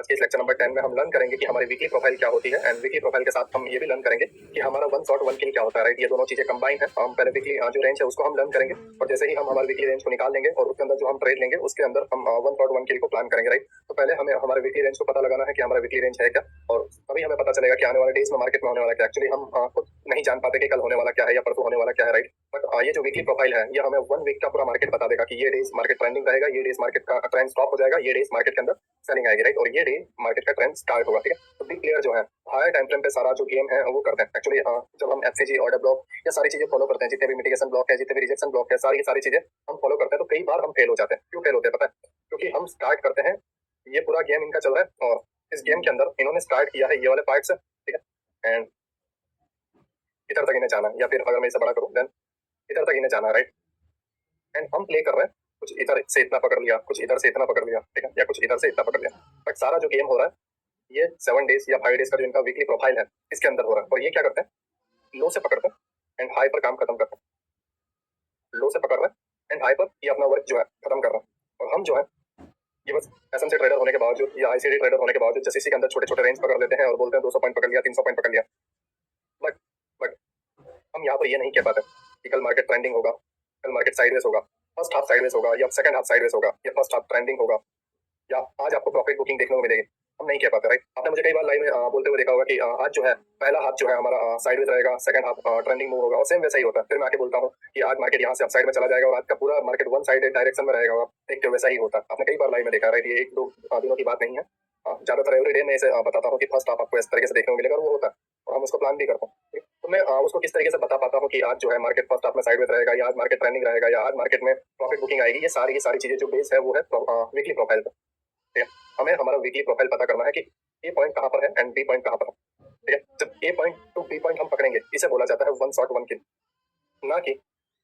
आज के इस लेक्चर नंबर 10 में हम लर्न करेंगे कि हमारी वीकली प्रोफाइल क्या होती है एंड वीकली प्रोफाइल के साथ हम ये भी लर्न करेंगे कि हमारा वन शॉट वन किल क्या होता है, राइट। ये दोनों चीजें कंबाइन है। हम पहले वीकली जो रेंज है उसको हम लर्न करेंगे और जैसे ही हम हमारे वीकली रेंज को निकाल लेंगे और उसके अंदर जो हम ट्रेड लेंगे उसके अंदर हम वन शॉट वन किल को प्लान करेंगे, राइट। तो पहले हमें हमारे वीकली रेंज को पता लगाना है कि हमारा वीकली रेंज है क्या, और तभी हमें पता चलेगा कि आने वाले डेज में मार्केट में होने वाला क्या। एक्चुअली हम खुद नहीं जान पाते कि कल होने वाला क्या है या परसों होने वाला क्या है, राइट। बट ये जो वीकली प्रोफाइल है ये हमें वन वीक का पूरा मार्केट बता देगा कि ये डेज मार्केट ट्रेंडिंग रहेगा, ये डेज मार्केट का ट्रेंड स्टॉप हो जाएगा, ये डेज मार्केट के अंदर सेलिंग आएगी, राइट। और ये डे मार्केट का ट्रेंड स्टार्ट होगा, ठीक है। तो बिग प्लेयर जो है हायर टाइम फ्रेम पे सारा जो गेम है वो करते हैं। एक्चुअली जब हम एफसीजी ऑर्डर ब्लॉक या सारी चीजें फॉलो करते हैं, जितने भी मिटिगेशन ब्लॉक है, जितने भी रिजेक्शन ब्लॉक है, सारी की सारी चीजें हम फॉलो करते हैं, तो कई बार हम फेल हो जाते हैं। क्यों फेल होते हैं पता है? क्योंकि हम स्टार्ट करते हैं, ये पूरा गेम इनका चल रहा है और इस गेम के अंदर इन्होंने स्टार्ट किया है ये वाले पार्ट से, ठीक है। एंड इधर तक इन्हें जाना है, या फिर अगर मैं इसे बड़ा करूँ देन इधर तक इन्हें जाना है, राइट। एंड हम प्ले कर रहे हैं, कुछ इधर से इतना पकड़ लिया, कुछ इधर से इतना पकड़ लिया, ठीक है, या कुछ इधर से इतना पकड़ लिया। बट सारा जो गेम हो रहा है ये 7 डेज या 5 डेज का जो इनका वीकली प्रोफाइल है इसके अंदर हो रहा है। और ये क्या करते हैं, लो से पकड़ते हैं एंड हाई पर काम खत्म करते हैं। लो से पकड़ रहे हैं एंड हाई पर ये अपना वर्क जो है खत्म कर रहे हैं। और हम जो है ये बस एसएमसी ट्रेडर होने के बावजूद या आईसीडी ट्रेडर होने के बावजूद जैसे इसी के अंदर छोटे छोटे रेंज पकड़ लेते हैं और बोलते हैं 200 पॉइंट पकड़ लिया, 300 पॉइंट पकड़ लिया। बट बट हम यहाँ पर ये नहीं कह पाते कि कल मार्केट ट्रेंडिंग होगा, कल मार्केट साइडवेज होगा, फर्स्ट हाफ साइडवेज होगा या सेकंड हाफ साइडवेज होगा या फर्स्ट हाफ ट्रेंडिंग होगा, या आज आपको प्रॉफिट बुकिंग देखने को मिलेगी। हम नहीं कह पाते, राइट। आपने मुझे कई बार लाइव में बोलते हुए देखा होगा कि आज जो है पहला हाथ जो है हमारा साइडवेज रहेगा, सेकंड हाफ ट्रेंडिंग मूव होगा, और सेम वैसा ही होता है। फिर मैं आके बोलता हूँ कि आज मार्केट यहाँ से अप साइड में चला जाएगा और आज का पूरा मार्केट वन साइडेड डायरेक्शन में रहेगा, और देखते वैसा ही होता है। आपने कई बार लाइव में देखा, राइट। ये एक दो दिनों की बात नहीं है, ज्यादातर एवरीडे मैं इसे बताता हूँ कि फर्स्ट हाफ आपको इस तरीके से देखने को मिलेगा और वो होता है, और हम उसको प्लान भी करते हैं। तो मैं उसको किस तरीके से बता पाता हूँ कि आज जो है मार्केट फर्स्ट हाफ में साइडवेज रहेगा, या आज मार्केट ट्रेंडिंग रहेगा, या आज मार्केट में प्रॉफिट बुकिंग आएगी। ये सारी की सारी चीजें जो बेस है वो है वीकली प्रोफाइल पर, ठीक है। हमें हमारा वीकली प्रोफाइल पता करना है कि ए पॉइंट कहाँ पर है एंड बी पॉइंट कहाँ पर है, ठीक है। जब ए पॉइंट टू बी पॉइंट हम पकड़ेंगे इसे बोला जाता है वन शॉट वन किल। ना कि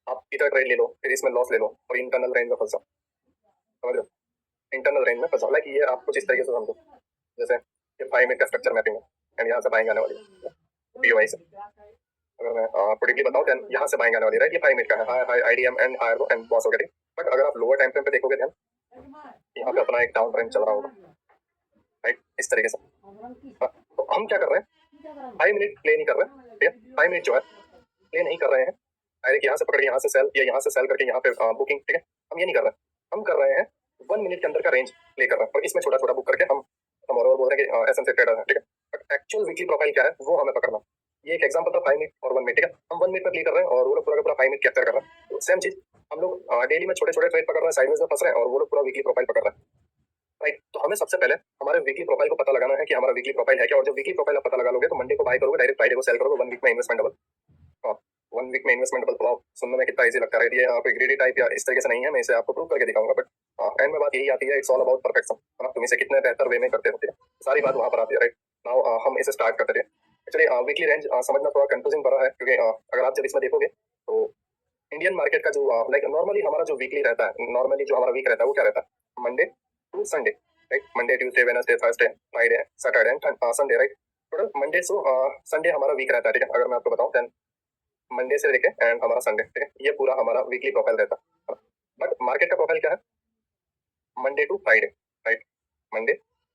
आप इधर ट्रेड ले लो फिर इसमें लॉस ले लो और इंटरनल रेंज में फंस जाओ, समझ लो। इंटरनल रेंज में फंस जाओ, लाइक ये आप कुछ इस तरीके से समझो, जैसे ये 5 मिनट का स्ट्रक्चर मैपिंग है एंड यहाँ से बाइंग आने वाली है पीओआई से। अगर मैं प्रोडिक्टली बताऊँ देन यहाँ से बाइंग आने वाली है, राइट। ये 5 मिनट का है, high high IDM and higher low and boss हो गया, ठीक। बट अगर आप लोअर टाइम फ्रेम पे देखोगे ध्यान, यहाँ पे अपना एक डाउन ट्रेंड चल रहा होगा, राइट, इस तरीके से। तो हम क्या कर रहे हैं, 5 मिनट प्ले नहीं कर रहे हैं, ठीक है। 5 मिनट जो है प्ले नहीं कर रहे हैं, डायरेक्ट यहाँ से पकड़ के यहाँ से सेल या यहाँ से सेल करके यहाँ पे बुकिंग, ठीक है। हम ये नहीं कर रहे हैं, हम कर रहे हैं 1 मिनट के अंदर का रेंज प्ले कर रहे हैं और इसमें छोटा छोटा बुक करके हम और बोल रहे हैं कि एसएमसी ट्रेडर है, ठीक है। बट एक्चुअल वीकली प्रोफाइल क्या है वो हमें पकड़ना। ये एक एग्जांपल था 5 मिनट और 1 मिनट, ठीक है। हम 1 मिनट में प्ले कर रहे हैं और वो लोग पूरा का पूरा 5 मिनट कैप्चर कर रहे हैं। तो सेम चीज हम लोग डेली में छोटे छोटे ट्रेड पकड़ रहे हैं, साइडवेज में फंस रहे हैं, और वो लोग पूरा वीकली प्रोफाइल पकड़ रहे हैं, राइट। तो हमें सबसे पहले हमारे वीकली प्रोफाइल को पता लगाना है कि हमारा वीकली प्रोफाइल है क्या। और जब वीकली प्रोफाइल आप पता लगा लोगे तो मंडे को बाय करोगे, डायरेक्ट फ्राइडे को सेल करोगे, 1 वीक में इन्वेस्टमेंट डबल। हाँ, 1 वीक में इन्वेस्टमेंट डबल। तो सुनने में कितना इजी लगता है, ये कोई ग्रेडी टाइप या इस तरीके से नहीं है, मैं इसे आपको प्रूव करके दिखाऊंगा। बट एंड में बात यही आती है, इट्स ऑल अबाउट परफेक्शन, है ना। तुम इसे कितने बेहतर वे में करते हो, ठीक है, सारी बात वहां पर आती है, राइट। नाउ हम इसे स्टार्ट करते हैं। एक्चुअली वीकली रेंज समझना थोड़ा कंफ्यूजिंग पड़ा है, क्योंकि अगर आप जब इसमें देखोगे तो इंडियन मार्केट का जो लाइक नॉर्मली हमारा जो वीकली रहता है, नॉर्मली जो हमारा वीक रहता है वो क्या रहता है, Monday to Sunday, right. Monday Tuesday Wednesday Thursday Friday Saturday and Sunday, right. Total Monday से संडे हमारा वीक रहता है, ठीक है। अगर मैं आपको बताऊं देन मंडे से लेके एंड हमारा संडे, ठीक है, ये पूरा हमारा वीकली प्रोफाइल रहता है। बट मार्केट का प्रोफाइल क्या है, Monday to Friday, right, Monday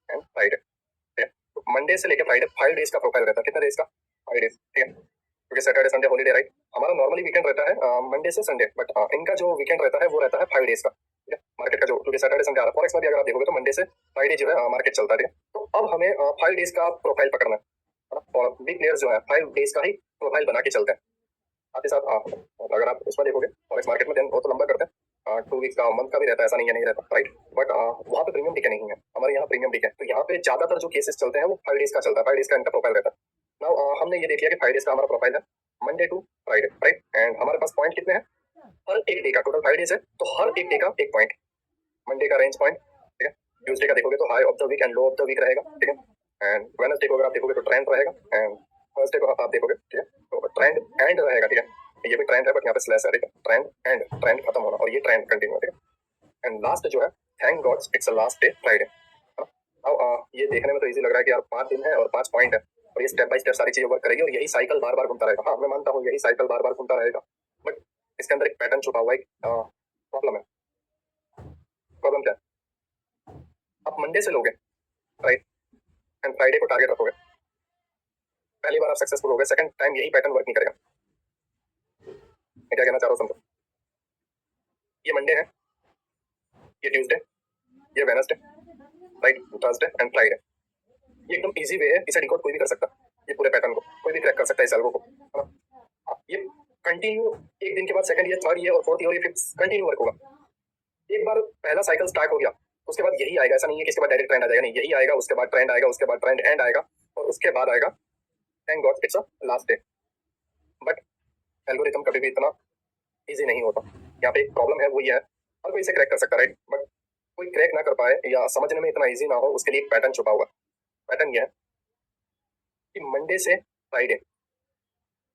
and Friday, ठीक है। तो मंडे से लेके फ्राइडे 5 डेज का प्रोफाइल रहता है। कितने डेज का, 5 डेज, ठीक है, क्योंकि सैटरडे संडे हॉलीडे, राइट। हमारा नॉर्मली वीकेंड रहता है मंडे से संडे, बट इनका जो वीकेंड रहता है वो रहता है 5 डेज का, ठीक है। मार्केट का जो, क्योंकि सैटरडे संडे आ रहा है, फॉरेक्स में भी अगर आप देखोगे तो मंडे से फ्राइडे जो है मार्केट चलता है, ठीक है। तो अब हमें 5 डेज का प्रोफाइल पकड़ना है, और बिग प्लेयर्स जो है 5 डेज का ही प्रोफाइल बना के चलते हैं। साथ ही साथ अगर आप उसमें देखोगे फॉरेक्स मार्केट में देन वो तो लंबा करते हैं, 2 वीक्स का, मंथ का भी रहता है, ऐसा नहीं है नहीं रहता, राइट। बट वहाँ पे प्रीमियम टिके नहीं है, हमारे यहाँ प्रीमियम टिके। तो यहाँ पे ज्यादातर जो केसेस चलते हैं वो 5 डेज का चलता है, 5 डेज का इनका प्रोफाइल रहता है। नाउ हमने ये देख लिया कि 5 डेज का हमारा प्रोफाइल है, Monday to Friday, right. And हमारे पास पॉइंट कितने हैं, हर एक डे का, टोटल 5 डेज है तो हर एक डे का एक पॉइंट। मंडे का रेंज पॉइंट, ठीक है। ट्यूसडे का देखोगे तो high of the week and low of the week रहेगा, ठीक है। एंड वेडनेसडे को अगर आप देखोगे तो ट्रेंड रहेगा, एंड थर्सडे को आप देखोगे, ठीक है, तो ट्रेंड एंड रहेगा, ठीक है। ये भी ट्रेंड है बट यहाँ पे स्लैश है, ठीक है। ट्रेंड एंड, ट्रेंड खत्म होना और ये ट्रेंड कंटिन्यू, ठीक है। एंड लास्ट जो है, thank God it's last day Friday. अब ये देखने में तो इजी लग रहा है कि यार 5 दिन है और 5 पॉइंट है और ये स्टेप बाय स्टेप सारी चीजें वर्क करेगी और यही साइकिल बार बार घूमता रहेगा। हाँ, मैं मानता हूँ यही साइकिल बार बार घूमता रहेगा, बट इसके अंदर एक पैटर्न छुपा हुआ है, प्रॉब्लम है। प्रॉब्लम क्या है, आप मंडे से लोगे, राइट, फ्राइडे को टारगेट रखोगे, पहली बार आप सक्सेसफुल हो गए, सेकंड टाइम यही पैटर्न वर्क नहीं करेगा। मैं क्या कहना चाह रहा हूँ समझो। ये मंडे है, ये ट्यूसडे, ये Wednesday, right, Thursday and Friday. ये एकदम इजी वे है, इसे डिकोड कोई भी कर सकता है, ये पूरे पैटर्न को कोई भी क्रैक कर सकता है इस एल्गो को, है ना। ये कंटिन्यू एक दिन के बाद सेकंड ईयर, थर्ड ईयर और फोर्थ ईयर, ये फिफ्थ कंटिन्यू वर्क होगा। एक बार पहला साइकिल स्टार्ट हो गया, उसके बाद यही आएगा, ऐसा नहीं है कि इसके बाद डायरेक्ट ट्रेंड आ जाएगा, नहीं, यही आएगा, उसके बाद ट्रेंड आएगा, उसके बाद ट्रेंड एंड आएगा, और उसके बाद आएगा thank God it's a last day. But algorithm कभी भी इतना इजी नहीं होता। यहाँ पे एक प्रॉब्लम है, वो ये है हर कोई इसे क्रैक कर सकता है, राइट, बट कोई क्रैक ना कर पाए या समझने में इतना इजी ना हो, उसके लिए एक पैटर्न छुपा हुआ है। पैटर्न ये है कि मंडे से फ्राइडे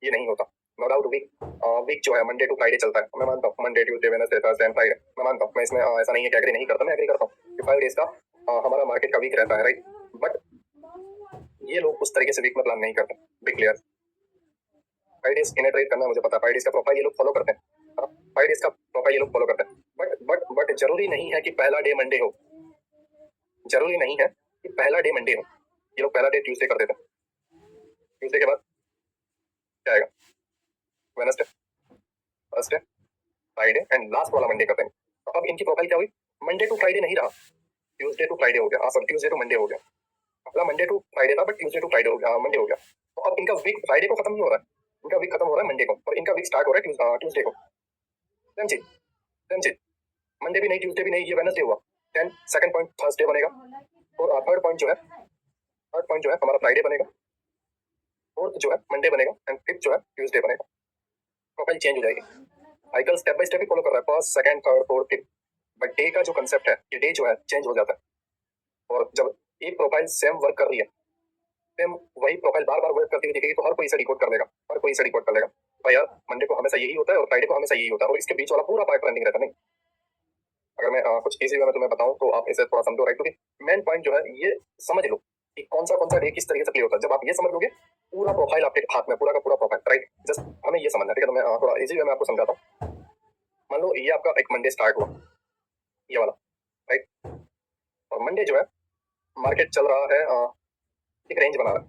ये नहीं होता। नो डाउट वीक जो है मंडे टू फ्राइडे चलता है, मैं मानता हूँ, Monday Tuesday Wednesday Thursday and Friday, मैं मानता हूँ, मैं इसमें ऐसा नहीं है कि एग्री नहीं करता, मैं एग्री करता हूँ कि 5 डेज का हमारा मार्केट का वीक रहता है, राइट। बट ये लोग उस तरीके से वीक में प्लान नहीं करते, be clear. 5 days in trade करना मुझे पता है, 5 डेज का प्रोफाइल ये लोग फॉलो करते हैं, 5 डेज का प्रोफाइल ये लोग फॉलो करते हैं, बट जरूरी नहीं है कि पहला डे मंडे हो, जरूरी नहीं है कि पहला डे मंडे हो। ये लोग पहला डे ट्यूसडे कर देते हैं, ट्यूसडे के बाद क्या आएगा, Wednesday, Thursday, Friday and last वाला मंडे करते हैं। तो अब इनकी प्रोफाइल क्या हुई, मंडे टू फ्राइडे नहीं रहा, ट्यूसडे टू फ्राइडे हो गया, सॉरी ट्यूसडे टू मंडे हो गया। पहला मंडे टू फ्राइडे था, बट ट्यूसडे टू फ्राइडे हो गया, मंडे हो गया। तो अब इनका वीक फ्राइडे को खत्म नहीं हो रहा है, इनका वीक खत्म हो रहा है मंडे को, और इनका वीक स्टार्ट हो रहा है ट्यूसडे को। सेम चीज, सेम चीज, मंडे भी नहीं, ट्यूसडे भी नहीं, ये वेडनेसडे हुआ, देन सेकंड पॉइंट थर्सडे बनेगा, और थर्ड पॉइंट जो है हमारा फ्राइडे बनेगा, फोर्थ जो है मंडे बनेगा, एंड फिफ्थ जो है ट्यूसडे बनेगा। प्रोफाइल चेंज हो जाएगी, cycle step by step he follow कर रहा है, first second third fourth fifth, but day का जो कंसेप्ट है, ये डे जो है चेंज हो जाता है। और जब एक प्रोफाइल सेम वर्क कर रही है, सेम वही प्रोफाइल बार बार वर्क करती हुई दिखेगी, तो हर कोई इसे डिकोड कर लेगा, हर कोई इसे डिकोड कर लेगा, भाई यार मंडे को हमेशा यही होता है और फ्राइडे को हमेशा यही होता है, और इसके बीच वाला पूरा पार्ट ट्रेंडिंग रहता है। नहीं, अगर मैं कुछ इजी वे में तुम्हें बताऊं तो आप इसे थोड़ा समझो, राइट, क्योंकि मेन पॉइंट जो है ये समझ लो कि कौन सा डे किस तरीके से प्ले होता है। जब आप ये समझ लोगे, पूरा प्रोफाइल आपके हाथ में, पूरा का पूरा प्रोफाइल, राइट। जस्ट हमें ये समझना है, ठीक है, तो मैं थोड़ा इजी वे में आपको समझाता हूँ। मान लो ये आपका एक मंडे स्टार्ट हुआ, ये वाला, राइट, और मंडे जो है मार्केट चल रहा है, एक रेंज बना रहा है,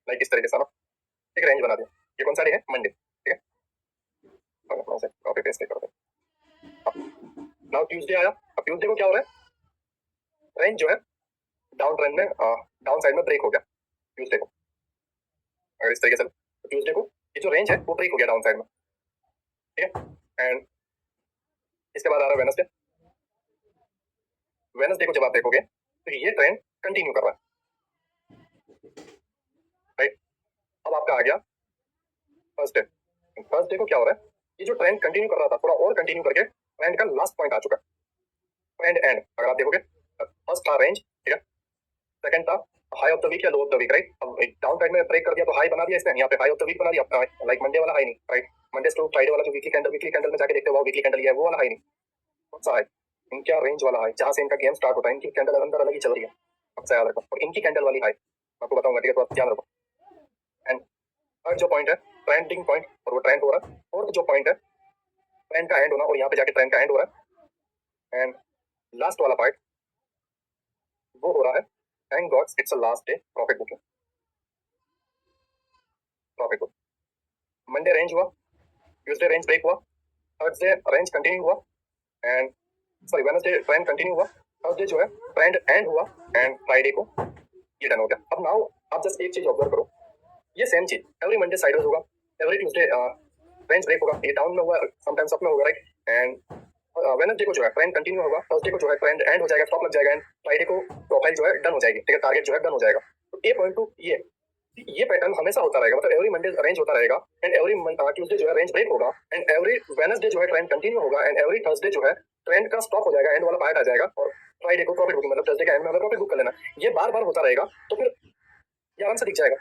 लाइक इस तरीके से ना, एक रेंज बना दिया। ये कौन सा डे है, मंडे, ठीक है, कॉपी पेस्ट करते हैं। नाउ ट्यूसडे आया, अब ट्यूसडे को क्या हो रहा है, रेंज जो है डाउन ट्रेंड में, डाउन साइड में ब्रेक हो गया ट्यूसडे को। अगर इस तरीके से ट्यूसडे को ये जो रेंज है वो ब्रेक हो गया डाउन साइड में, ठीक है। एंड इसके बाद आ रहा है वेडनेसडे, वेडनेसडे को जब आप देखोगे तो ये ट्रेंड कंटिन्यू कर रहा है, राइट। अब आपका आ गया थर्सडे, थर्सडे को क्या हो रहा है, ये जो ट्रेंड कंटिन्यू कर रहा था, थोड़ा और कंटिन्यू करके ट्रेंड का लास्ट पॉइंट आ चुका है, ट्रेंड एंड। अगर आप देखोगे फर्स्ट था रेंज, ठीक है, सेकंड था हाई ऑफ द वीक या low of the week, right. अब डाउन साइड में ब्रेक कर दिया तो हाई बना दिया इसने, यहाँ पे हाई ऑफ द वीक बना दिया, लाइक मंडे वाला हाई नहीं, राइट। मंडे टू फ्राइडे वाला जो वीकली कैंडल में जाके देखते हो, वीकली कैंडल है, वो वाला हाई नहीं, कौन सा हाई, इनका रेंज वाला हाई, जहां से इनका गेम स्टार्ट होता है, इनकी कैंडल अंदर अलग ही चल रही है, सबसे याद रखो, और इनकी कैंडल वाली हाई आपको बताऊंगा, ठीक है, तो आप ध्यान रखो। एंड थर्ड जो पॉइंट है ट्रेंडिंग पॉइंट, और वो ट्रेंड हो रहा है। फोर्थ जो पॉइंट है ट्रेंड का एंड होना, और यहाँ पे जाके ट्रेंड का एंड हो रहा है। एंड लास्ट वाला पार्ट वो हो रहा है thank God it's a last day, profit booking, profit book. Monday range हुआ, ट्यूसडे रेंज ब्रेक हुआ, थर्सडे रेंज कंटिन्यू हुआ, and sorry Wednesday trend continue हुआ, थर्सडे जो है ट्रेंड एंड हुआ, एंड फ्राइडे को ये डन हो गया। अब नाउ आप जस्ट एक चीज ऑब्जर्व करो, ये सेम चीज एवरी मंडे साइडवेज होगा, एवरी ट्यूसडे रेंज ब्रेक होगा, ये डाउन में हुआ, समटाइम्स अप में होगा, राइट। एंड वेडनेसडे को जो है ट्रेंड कंटिन्यू होगा, थर्सडे को जो है ट्रेंड एंड हो जाएगा, स्टॉप लग जाएगा, एंड फ्राइडे को प्रोफाइल जो है डन हो जाएगी, ठीक है, टारगेट जो है डन हो जाएगा। तो ए पॉइंट टू ये पैटर्न हमेशा होता रहेगा, मतलब एवरी मंडे रेंज होता रहेगा, एंड एवरी ट्यूसडे जो है रेंज ब्रेक होगा, एंड एवरी वेडनेसडे जो है ट्रेंड कंटिन्यू होगा, एंड एवरी थर्सडे जो है ट्रेंड का स्टॉप हो जाएगा, एंड वाला पार्ट आ जाएगा, और फ्राइडे को प्रॉफिट बुकिंग, मतलब थर्सडे का एंड में हमें प्रॉफिट बुक कर लेना। ये बार बार होता रहेगा, तो फिर ये आराम से दिख जाएगा।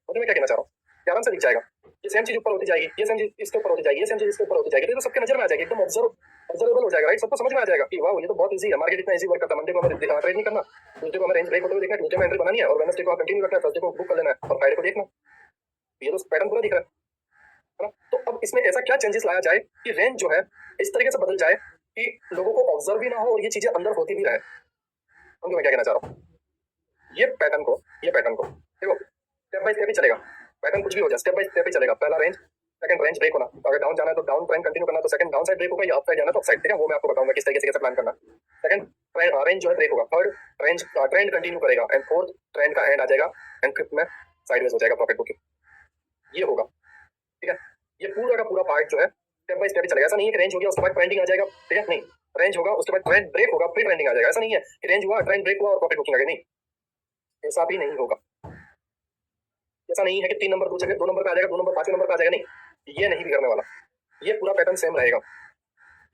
मतलब मैं क्या कहना चाह रहा हूँ, ये आराम से दिख जाएगा, ये सेम चीज ऊपर होती जाएगी, ये सेम चीज इसके ऊपर होती जाएगी, ये सेम चीज इसके ऊपर होती जाएगी, तो सबके नजर में आ जाएगी, एकदम ऑब्जर्वेबल हो जाएगा, राइट। सबको समझ में आ जाएगा कि वाह ये तो बहुत इजी है, मार्केट इतना इजी वर्क करता है। मंडे को हमें ट्रेड नहीं करना, ट्यूसडे को हमें रेंज ब्रेक होते हुए देखना है, ट्यूसडे में एंट्री बनानी है, और वेडनेसडे को कंटिन्यू रखना है, थर्सडे को बुक कर लेना है, और फ्राइडे को देखना। ये तो पैटर्न पूरा दिख रहा है ना। तो अब इसमें ऐसा क्या चेंजेस लाया जाए कि रेंज जो है इस तरीके से बदल जाए कि लोगों को ऑब्जर्व भी ना हो और ये चीजें अंदर होती भी रहे। समझो मैं क्या कहना चाह रहा हूँ। ये पैटर्न को देखो स्टेप बाय स्टेप ही चलेगा। पैटर्न कुछ भी हो जाए स्टेप बाय स्टेप ही चलेगा। पहला रेंज, सेकंड रेंज ब्रेक होना, तो अगर डाउन जाना है तो डाउन ट्रेंड कंटिन्यू करना, तो सेकंड डाउन साइड ब्रेक होगा, या अप साइड जाना तो अप साइड, ठीक है, वो मैं आपको बताऊंगा किस तरीके से कैसे प्लान करना। सेकंड रेंज जो है ब्रेक होगा, थर्ड रेंज ट्रेंड कंटिन्यू करेगा, एंड फोर्थ ट्रेंड का एंड आ जाएगा, एंड फिफ्थ में साइडवेज हो जाएगा प्रॉफिट बुकिंग। ये होगा, ठीक है। ये पूरा का पूरा पार्ट जो है स्टेप बाय स्टेप ही चलेगा। ऐसा नहीं है कि रेंज हो गया उसके बाद ट्रेंडिंग आ जाएगा, ठीक है, नहीं, रेंज होगा उसके बाद ट्रेंड ब्रेक होगा फिर ट्रेंडिंग आ जाएगा। ऐसा नहीं है कि रेंज हुआ ट्रेंड ब्रेक हुआ और प्रॉफिट बुकिंग आ गई, नहीं, ऐसा भी नहीं होगा। ऐसा नहीं है कि 3 नंबर 2 नंबर का आ जाएगा, 2 नंबर 5 नंबर का आ जाएगा, नहीं, ये नहीं भी करने वाला। ये पूरा पैटर्न सेम रहेगा,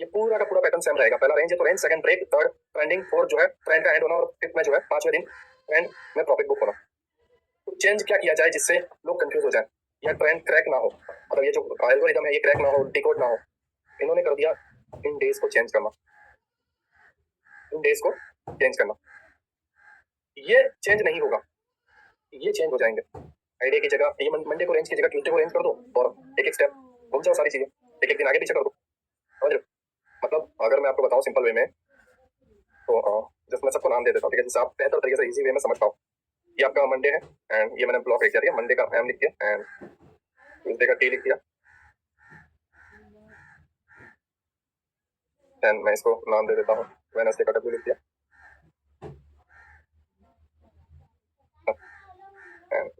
ये पूरा का पूरा पैटर्न सेम रहेगा। पहला रेंज है तो range, second break, third trending, fourth जो है ट्रेंड का एंड होना, और फिफ्थ में जो है 5वें दिन ट्रेंड में प्रॉफिट बुक होना। तो चेंज क्या किया जाए जिससे लोग कंफ्यूज हो जाए या ट्रेंड क्रैक ना हो, मतलब ये जो एल्गोरिथम है ये क्रैक ना हो, डिकोड ना हो। इन्होंने कर दिया इन डेज को चेंज करना, इन डेज को चेंज करना। ये चेंज नहीं होगा, ये चेंज हो जाएंगे। फ्राइडे की जगह ये मंडे को रेंज की जगह ट्यूसडे को रेंज कर दो, और एक एक स्टेप घूम जाओ, सारी चीजें एक एक दिन आगे पीछे कर दो, समझ लो। मतलब अगर मैं आपको बताऊं सिंपल वे में, तो जैसे मैं सबको नाम दे देता हूँ, ठीक है, जिससे आप बेहतर तरीके से इजी वे में समझ पाओ। ये आपका मंडे है, एंड ये मैंने ब्लॉक लिख दिया, मंडे का एम लिख दिया, एंड ट्यूसडे का टी लिख दिया, एंड मैं इसको नाम दे देता हूँ वेडनेसडे का डब्ल्यू लिख दिया,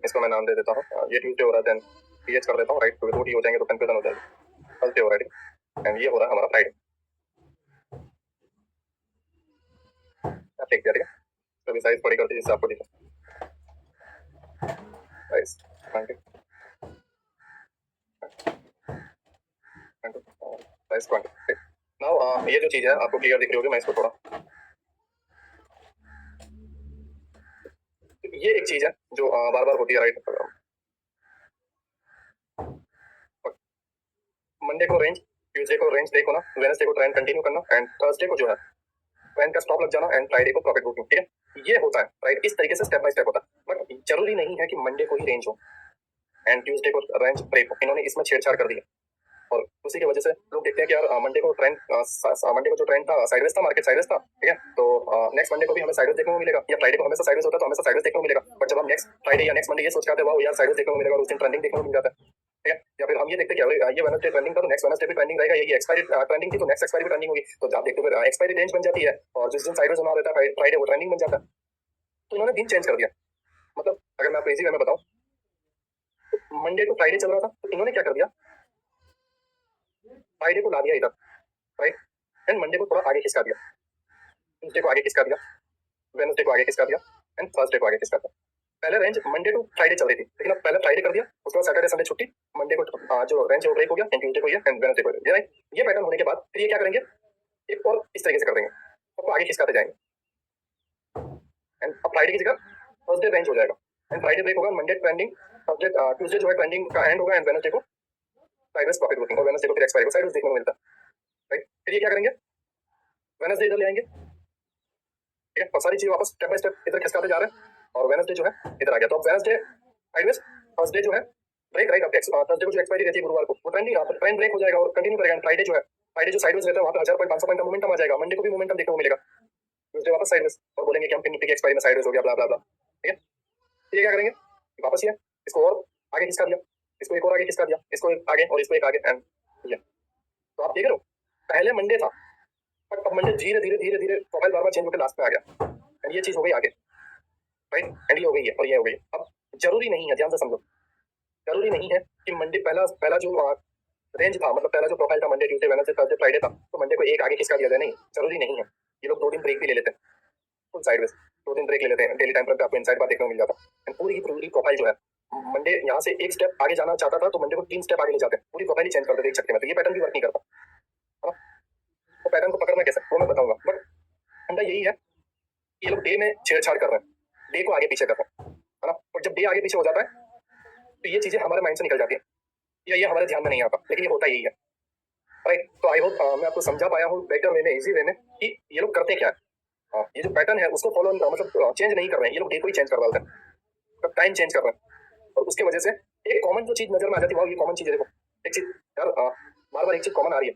इसको मैं नाम दे देता हूँ, ये ट्यूसडे हो रहा है, देन पीएच कर देता हूँ, राइट, क्योंकि 2 टी हो जाएंगे तो कंफ्यूजन हो जाएगी। थर्सडे हो रहा है, एंड ये हो रहा है हमारा फ्राइडे, ठीक है, ठीक है। तो साइज बड़ी करती है जिससे आपको दिखे, साइज 20, साइज 20, ठीक। नाउ ये जो चीज है आपको क्लियर दिख रही होगी, मैं इसको थोड़ा, ये एक चीज है जो बार बार होती है, राइट। मंडे को रेंज, ट्यूसडे को रेंज ब्रेक होना, वेडनेसडे को ट्रेंड कंटिन्यू करना, एंड थर्सडे को जो है ट्रेंड का स्टॉप लग जाना, एंड फ्राइडे को प्रॉफिट बुकिंग, ठीक है। ये होता है, राइट, इस तरीके से स्टेप बाय स्टेप होता है। बट जरूरी नहीं है कि मंडे को ही रेंज हो एंड ट्यूसडे को रेंज ब्रेक हो। इन्होंने इसमें छेड़छाड़ कर दी है, और उसी की वजह से लोग देखते हैं कि यार मंडे को ट्रेंड, मंडे को जो ट्रेंड था साइडवेज था, मार्केट साइडवेज था, ठीक है, तो नेक्स्ट मंडे को भी हमें साइडवेज देखने को मिलेगा, या फ्राइडे को हमेशा साइडवेज होता है तो हमेशा साइडवेज देखने को मिलेगा। बट जब हम नेक्स्ट फ्राइडे या नेक्स्ट मंडे ये सोच के आते हैं वाह यार साइडवेज देखने को मिलेगा, और उस दिन ट्रेंडिंग देखने को मिल जाता है, ठीक है। या फिर हम ये देखते हैं कि ये वेडनेसडे ट्रेंडिंग था तो नेक्स्ट वेडनेसडे भी ट्रेंडिंग रहेगा, ये एक्सपायरी ट्रेंडिंग थी तो नेक्स्ट एक्सपायरी भी ट्रेंडिंग होगी, तो आप देखते हो एक्सपायरी रेंज बन जाती है, और जिस दिन साइडवेज होना रहता है फ्राइडे वो ट्रेंडिंग बन जाता है। तो इन्होंने दिन चेंज कर दिया। मतलब अगर मैं आपको इजी वे में बताऊं, मंडे को फ्राइडे चल रहा था तो इन्होंने क्या कर दिया, फ्राइडे को ला दिया इधर, राइट, एंड मंडे को थोड़ा आगे खिसका दिया, ट्यूसडे को आगे खिसका दिया, वेडनेसडे को आगे खिसका दिया, एंड थर्सडे को आगे खिसका दिया। पहले रेंज मंडे टू फ्राइडे चल रही थी, लेकिन अब पहले फ्राइडे कर दिया, उसके बाद सैटरडे संडे छुट्टी, मंडे को जो रेंज है वो ब्रेक हो गया, एंड ट्यूसडे को ये, एंड वेडनेसडे को ये, राइट। ये पैटर्न होने के बाद फिर ये क्या करेंगे, एक और इस तरीके से कर देंगे, सबको आगे खिसकाते जाएंगे, एंड अब फ्राइडे की जगह थर्सडे रेंज हो जाएगा, एंड फ्राइडे ब्रेक होगा, मंडे ट्रेंडिंग, थर्सडे ट्यूसडे जो है ट्रेंडिंग का एंड होगा, एंड वेडनेसडे को साइडवेज प्रॉफिट बुकिंग, और वेडनेसडे को फिर एक्सपायरी को साइडवेज देखने को मिलता है, राइट। फिर ये क्या करेंगे, वेडनेसडे इधर ले आएंगे, ठीक है, और सारी चीज वापस स्टेप बाय स्टेप इधर खिसकाते जा रहे हैं, और वेडनेसडे जो है इधर आ गया, तो अब वेडनेसडे साइडवेज, थर्सडे जो है ब्रेक, राइट, अब थर्सडे को जो एक्सपायरी रहती है गुरुवार को वो ट्रेंडिंग, ट्रेंड ब्रेक हो जाएगा और कंटिन्यू करेगा, ट्राइडे जो है, फ्राइडे जो साइडवेज रहता है वहां पे 1000 पॉइंट 500 पॉइंट का मोमेंटम आ जाएगा, मंडे को भी मोमेंटम देखने को मिलेगा, ट्यूसडे वापस साइडवेज, और बोलेंगे कि हम निफ्टी की एक्सपायरी में साइडवेज हो गया, ब्ला ब्ला ब्ला, ठीक है। फिर ये क्या करेंगे, वापस ये इसको और आगे खिसका दिया, इसको एक और आगे खिसका दिया, इसको एक आगे और इसको एक आगे, एंड ये, तो आप देख रहे हो पहले मंडे था, बट अब मंडे धीरे धीरे धीरे धीरे प्रोफाइल बार बार चेंज होकर लास्ट में आ गया, एंड ये चीज हो गई आगे, राइट, एंड ये हो गई है और ये हो गई है। अब जरूरी नहीं है, ध्यान से समझो, जरूरी नहीं है कि मंडे पहला पहला जो रेंज था, मतलब पहला जो प्रोफाइल था Monday Tuesday Wednesday Thursday Friday था, तो मंडे को एक आगे खिसका दिया जाए, नहीं, जरूरी नहीं है। ये लोग 2 दिन ब्रेक भी ले लेते हैं, फुल साइडवेज 2 दिन ब्रेक ले लेते हैं, डेली टाइम पर आपको इनसाइड बार देखने को मिल जाता है, एंड पूरी की पूरी प्रोफाइल जो है, मंडे यहाँ से एक स्टेप आगे जाना चाहता था तो मंडे को 3 स्टेप आगे ले जाते हैं, पूरी प्रोफाइल ही चेंज कर देते एक झटके में, तो ये पैटर्न भी वर्क नहीं करता, है ना। तो पैटर्न को पकड़ना कैसे वो मैं बताऊंगा, बट फंडा यही है, ये लोग डे में छेड़छाड़ कर रहे हैं, डे को आगे पीछे कर रहे हैं, है ना, और जब डे आगे पीछे हो जाता है तो ये चीजें हमारे माइंड से निकल जाती है, या ये हमारे ध्यान में नहीं आता, लेकिन ये होता यही है, राइट। तो आई होप मैं आपको समझा पाया हूँ बेटर वे में, इजी वे में, कि ये लोग करते क्या है, ये जो पैटर्न है उसको फॉलो, मतलब चेंज नहीं कर रहे हैं, ये लोग डे को ही चेंज कर डालते हैं, टाइम चेंज कर रहे हैं, और उसकी वजह से एक कॉमन जो चीज नजर में आ जाती है, वो ये कॉमन चीज है, देखो एक चीज यार, बार बार एक चीज कॉमन आ रही है,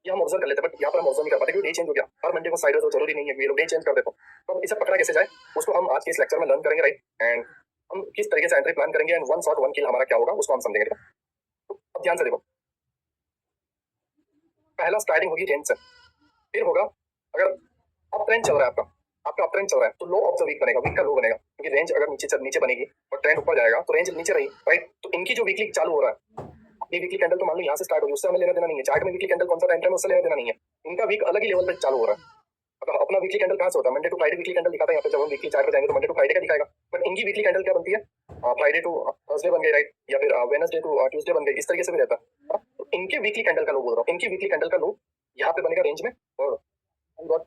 ये हम ऑब्जर्व कर लेते हैं, बट यहाँ पर हम ऑब्जर्व नहीं कर पाते क्योंकि डे चेंज हो गया। हर मंडे को साइड तो जरूरी नहीं है कि ये लोग डे चेंज कर देते। तो अब इसे पकड़ा कैसे जाए उसको हम आज के इस लेक्चर में लर्न करेंगे, राइट। एंड हम किस तरीके से एंट्री प्लान करेंगे एंड वन शॉट वन किल हमारा क्या होगा उसको हम समझेंगे। तो अब ध्यान से देखो, पहला स्टार्टिंग होगी रेंज से, फिर होगा अगर अप ट्रेंड चल रहा है आपका अप ट्रेंड चल रहा है तो लो ऑफ द वीक बनेगा, वीक का लो बनेगा, क्योंकि रेंज अगर नीचे बनेगी और ट्रेंड ऊपर जाएगा तो रेंज नीचे रही, राइट। तो इनकी जो वीकली चालू हो रहा है, ये वीकली कैंडल तो मान लो यहाँ से स्टार्ट होगी, उससे हमें लेना देना नहीं है। चार्ट में वीकली कैंडल कौन सा टाइम फ्रेम उससे लेना देना नहीं है, इनका वीक अलग ही लेवल पे चालू हो रहा है। मतलब अपना वीकली कैंडल कहाँ से होता है, Monday to Friday weekly candle दिखाता है। यहाँ पे जब हम वीकली चार्ट पे जाएंगे तो मंडे टू फ्राइडे का दिखाएगा, बट इनकी वीकली कैंडल क्या बनती है, फ्राइडे टू थर्सडे बन गई, राइट, या फिर वेडनेसडे टू ट्यूसडे बन गई, इस तरीके से भी रहता है। तो इनके वीकली कैंडल का लो बोल रहा हूँ, इनकी वीकली कैंडल का लो यहाँ पे बनेगा रेंज में, और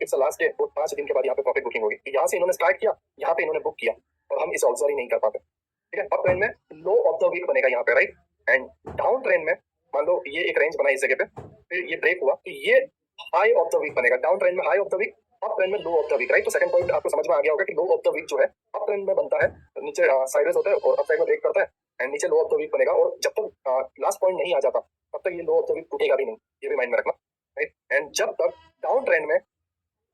इट्स लास्ट डे, वो 5 दिन के बाद यहाँ पे प्रॉफिट बुकिंग होगी। यहाँ से इन्होंने स्टार्ट किया, यहाँ पे इन्होंने बुक किया और हम इसे ऑब्जर्व ही नहीं कर पाते, ठीक है। अप ट्रेंड में लो ऑफ द वीक बनेगा यहाँ पे, राइट। एंड डाउन ट्रेंड में मान लो ये एक रेंज बना इस जगह पे, फिर ये ब्रेक हुआ तो ये हाई ऑफ द वीक बनेगा। डाउन ट्रेंड में high of the week, up trend में low of the week, right. तो सेकंड पॉइंट आपको समझ में आ गया होगा कि लो ऑफ द वीक जो है अप ट्रेंड में बनता है, नीचे साइडवेज होता है और अप साइड में ब्रेक करता है, एंड नीचे लो ऑफ द वीक बनेगा। और जब तक लास्ट पॉइंट नहीं आ जाता तब तक ये लो ऑफ द वीक टूटेगा भी नहीं, ये भी माइंड में रखना, राइट। एंड जब तक डाउन ट्रेंड में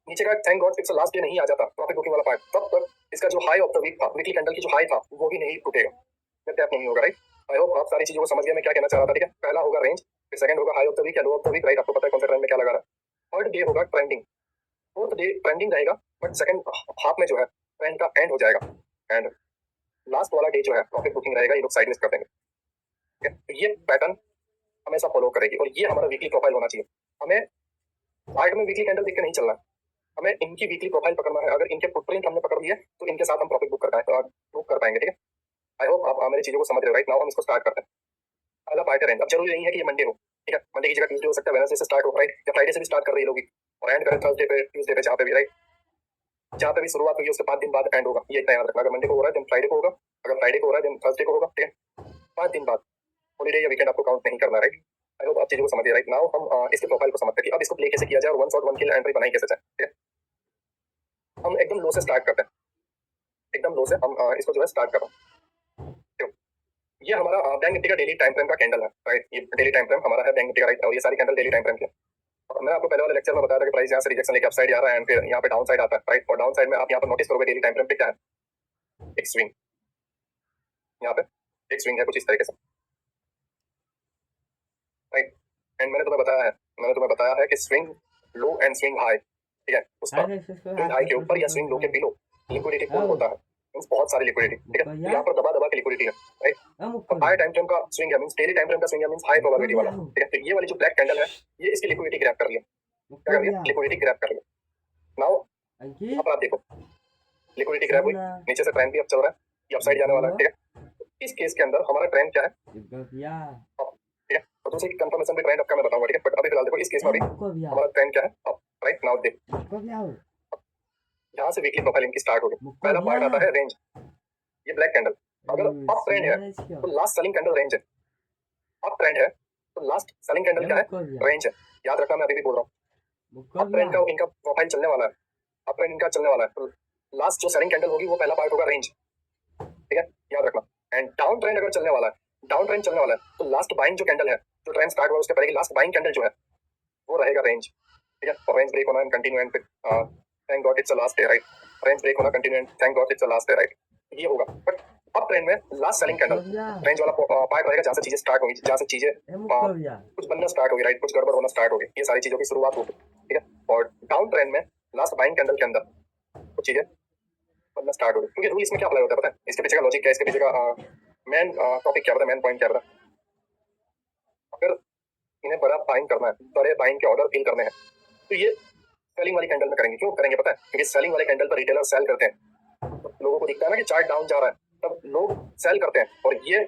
नीचे का thank God fix last day नहीं आ जाता प्रॉफिट बुकिंग वाला पार्ट, तब तक इसका जो हाई ऑफ द वीक था, वीकली कैंडल की जो हाई था वो भी नहीं टूटेगा, टैप नहीं होगा, राइट। आई होप आप सारी चीजों को समझ गए मैं क्या कहना चाह रहा था, ठीक है। पहला होगा रेंज, फिर सेकंड होगा हाई ऑफ द वीक या low of the week, right. आपको पता है कौन सा ट्रेंड में क्या लगा रहा है। थर्ड डे होगा ट्रेंडिंग, फोर्थ डे ट्रेंडिंग रहेगा, बट सेकंड हाफ में जो है ट्रेंड का एंड हो जाएगा, एंड लास्ट वाला डे जो है प्रॉफिट बुकिंग रहेगा, ये लोग साइड कर देंगे, ठीक है। तो ये पैटर्न हमेशा फॉलो करेगी और ये हमारा वीकली प्रोफाइल होना चाहिए। हमें चार्ट में वीकली कैंडल देख के नहीं चलना है, हमें इनकी वीकली प्रोफाइल पकड़ना है। अगर इनके फुटप्रिंट हमने पकड़ लिए तो इनके साथ हम प्रॉफिट बुक कर पाएंगे, ठीक है। आई होप आप मेरी चीजों को समझ रहे हो, राइट। नाउ हम इसको स्टार्ट करते हैं। पहला पार्ट है रेंज। अब जरूरी नहीं है कि ये मंडे हो, ठीक है, मंडे की जगह ट्यूसडे हो सकता है, वेडनेसडे से स्टार्ट हो, राइट, या फ्राइडे से भी स्टार्ट कर रही लोगी और एंड करें थर्सडे पे, ट्यूसडे पे, जहाँ पे भी, राइट, जहाँ पे भी शुरुआत हुई उसके 5 दिन बाद एंड होगा, ये इतना याद रखना। अगर मंडे को हो रहा है देन फ्राइडे को होगा, अगर फ्राइडे को हो रहा है देन थर्सडे को होगा, ठीक है। 5 दिन बाद हॉलीडे या वीकेंड आपको काउंट नहीं करना, राइट। आई होप आप चीजों को समझिए, राइट। नाउ हम इसके प्रोफाइल को समझते हैं कि अब इसको प्ले कैसे किया जाए और one shot one kill entry बनाई कैसे जाए, ठीक है। हम एकदम लो से स्टार्ट करते हैं, एकदम लो से हम इसको जो है स्टार्ट कर रहा हूँ। ये हमारा बैंक निफ्टी का डेली टाइम फ्रेम का कैंडल है, राइट। ये डेली टाइम फ्रेम हमारा है बैंक निफ्टी का, राइट। और ये सारी कैंडल डेली टाइम फ्रेम की है। मैंने आपको पहले वाले लेक्चर में बताया था कि प्राइस यहाँ से रिजेक्शन लेके अपसाइड जा रहा है एंड फिर यहाँ पे डाउन साइड आता है, राइट। और डाउन साइड में आप यहाँ पर नोटिस करोगे डेली टाइम फ्रेम पे क्या है, एक स्विंग, यहाँ पे एक स्विंग है कुछ इस तरीके से, राइट। एंड मैंने तुम्हें बताया है कि swing low and swing high, ठीक है। उसका स्विंग हाई के ऊपर या स्विंग लो के बिलो लिक्विडिटी पूल होता है, मींस बहुत सारी लिक्विडिटी, ठीक है। यहाँ पर दबा दबा के लिक्विडिटी है, राइट। और हाई टाइम फ्रेम का स्विंग है, मींस डेली टाइम फ्रेम का स्विंग है, मींस हाई प्रोबेबिलिटी वाला, ठीक है। तो ये वाली जो ब्लैक कैंडल है ये इसकी लिक्विडिटी ग्रैब कर रही है, क्या कर रही है, लिक्विडिटी ग्रैब कर रही है। नाउ यहाँ पर आप देखो लिक्विडिटी ग्रैब हुई, नीचे से ट्रेंड भी अब चल रहा है, ये अपसाइड जाने वाला है, ठीक है। इस केस के अंदर हमारा ट्रेंड क्या है, ठीक है। और दूसरी कंफर्मेशन भी ट्रेंड आपका मैं बताऊंगा, ठीक है। बट अभी फिलहाल देखो इस केस में भी हमारा ट्रेंड क्या है अब, राइट। नाउ देख यहाँ से वीकली प्रोफाइल इनकी स्टार्ट होगी। पहला पार्ट आता है रेंज, ये ब्लैक कैंडल अगर अप ट्रेंड है तो लास्ट सेलिंग कैंडल रेंज है, अप ट्रेंड है तो लास्ट सेलिंग कैंडल क्या है, रेंज है। याद रखना मैं अभी भी बोल रहा हूँ, अप ट्रेंड का इनका प्रोफाइल चलने वाला है, अप ट्रेंड इनका चलने वाला है, तो लास्ट जो सेलिंग कैंडल होगी वो पहला पार्ट होगा रेंज, ठीक है, याद रखना। एंड डाउन ट्रेंड अगर चलने वाला है, डाउन ट्रेंड चलने वाला है तो लास्ट बाइंग जो कैंडल है, जो ट्रेंड स्टार्ट हुआ उसके पहले की लास्ट बाइंग कैंडल जो है वो रहेगा रेंज, ठीक है। और रेंज ब्रेक होना and continue and thank God it's the last day, right. Range break होना continue and thank God it's the last day, right, ये होगा। बट अप ट्रेंड में लास्ट सेलिंग कैंडल रेंज वाला part रहेगा, जहां से चीजें स्टार्ट होगी, जहां से चीजें कुछ बनना स्टार्ट होगी, राइट, कुछ गड़बड़ होना स्टार्ट होगी, ये सारी चीजों की शुरुआत होगी, ठीक है। और डाउन ट्रेंड में लास्ट बाइंग कैंडल के अंदर कुछ चीजें बनना स्टार्ट होगी। क्योंकि रूल इसमें क्या अप्लाई होता है पता है, इसके पीछे का लॉजिक क्या है, इसके पीछे का मेन टॉपिक क्या होता है, मेन पॉइंट क्या होता है। अगर इन्हें बड़ा बाइंग करना है, बड़े बाइंग के ऑर्डर फिल करने हैं तो ये सेलिंग वाली कैंडल में करेंगे। क्यों करेंगे पता है, क्योंकि सेलिंग वाले कैंडल पर रिटेलर सेल करते हैं, तो लोगों को दिखता है ना कि चार्ट डाउन जा रहा है, तब लोग सेल करते हैं और ये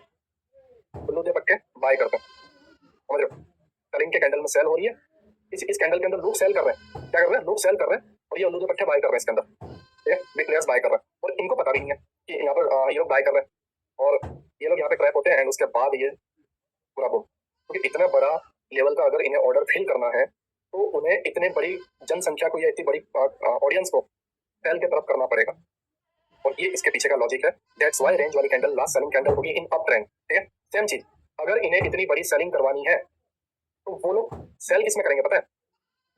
उल्लू दे पक्के बाय करते हैं, समझ रहे हो। सेलिंग के कैंडल में सेल हो रही है, इस कैंडल के अंदर लोग सेल कर रहे हैं, क्या कर रहे हैं, लोग सेल कर रहे हैं और ये उल्लू दे पक्के बाय कर रहे हैं इसके अंदर, ठीक है। बिग प्लेयर्स बाय कर रहे हैं और इनको पता भी नहीं है कि यहाँ पर ये लोग बाय कर रहे हैं और ये लोग यहाँ पे क्रैप होते हैं एंड उसके बाद ये पूरा बोल, क्योंकि इतना बड़ा लेवल का अगर इन्हें ऑर्डर फिल करना है तो उन्हें इतने बड़ी जनसंख्या को या इतनी बड़ी ऑडियंस को सेल के तरफ करना पड़ेगा और ये इसके पीछे का लॉजिक है। दैट्स व्हाई रेंज वाली कैंडल लास्ट सेलिंग कैंडल होगी इन अप ट्रेंड, ठीक है। सेम चीज अगर इन्हें इतनी बड़ी सेलिंग करवानी है तो वो लोग सेल किसमें करेंगे पता है,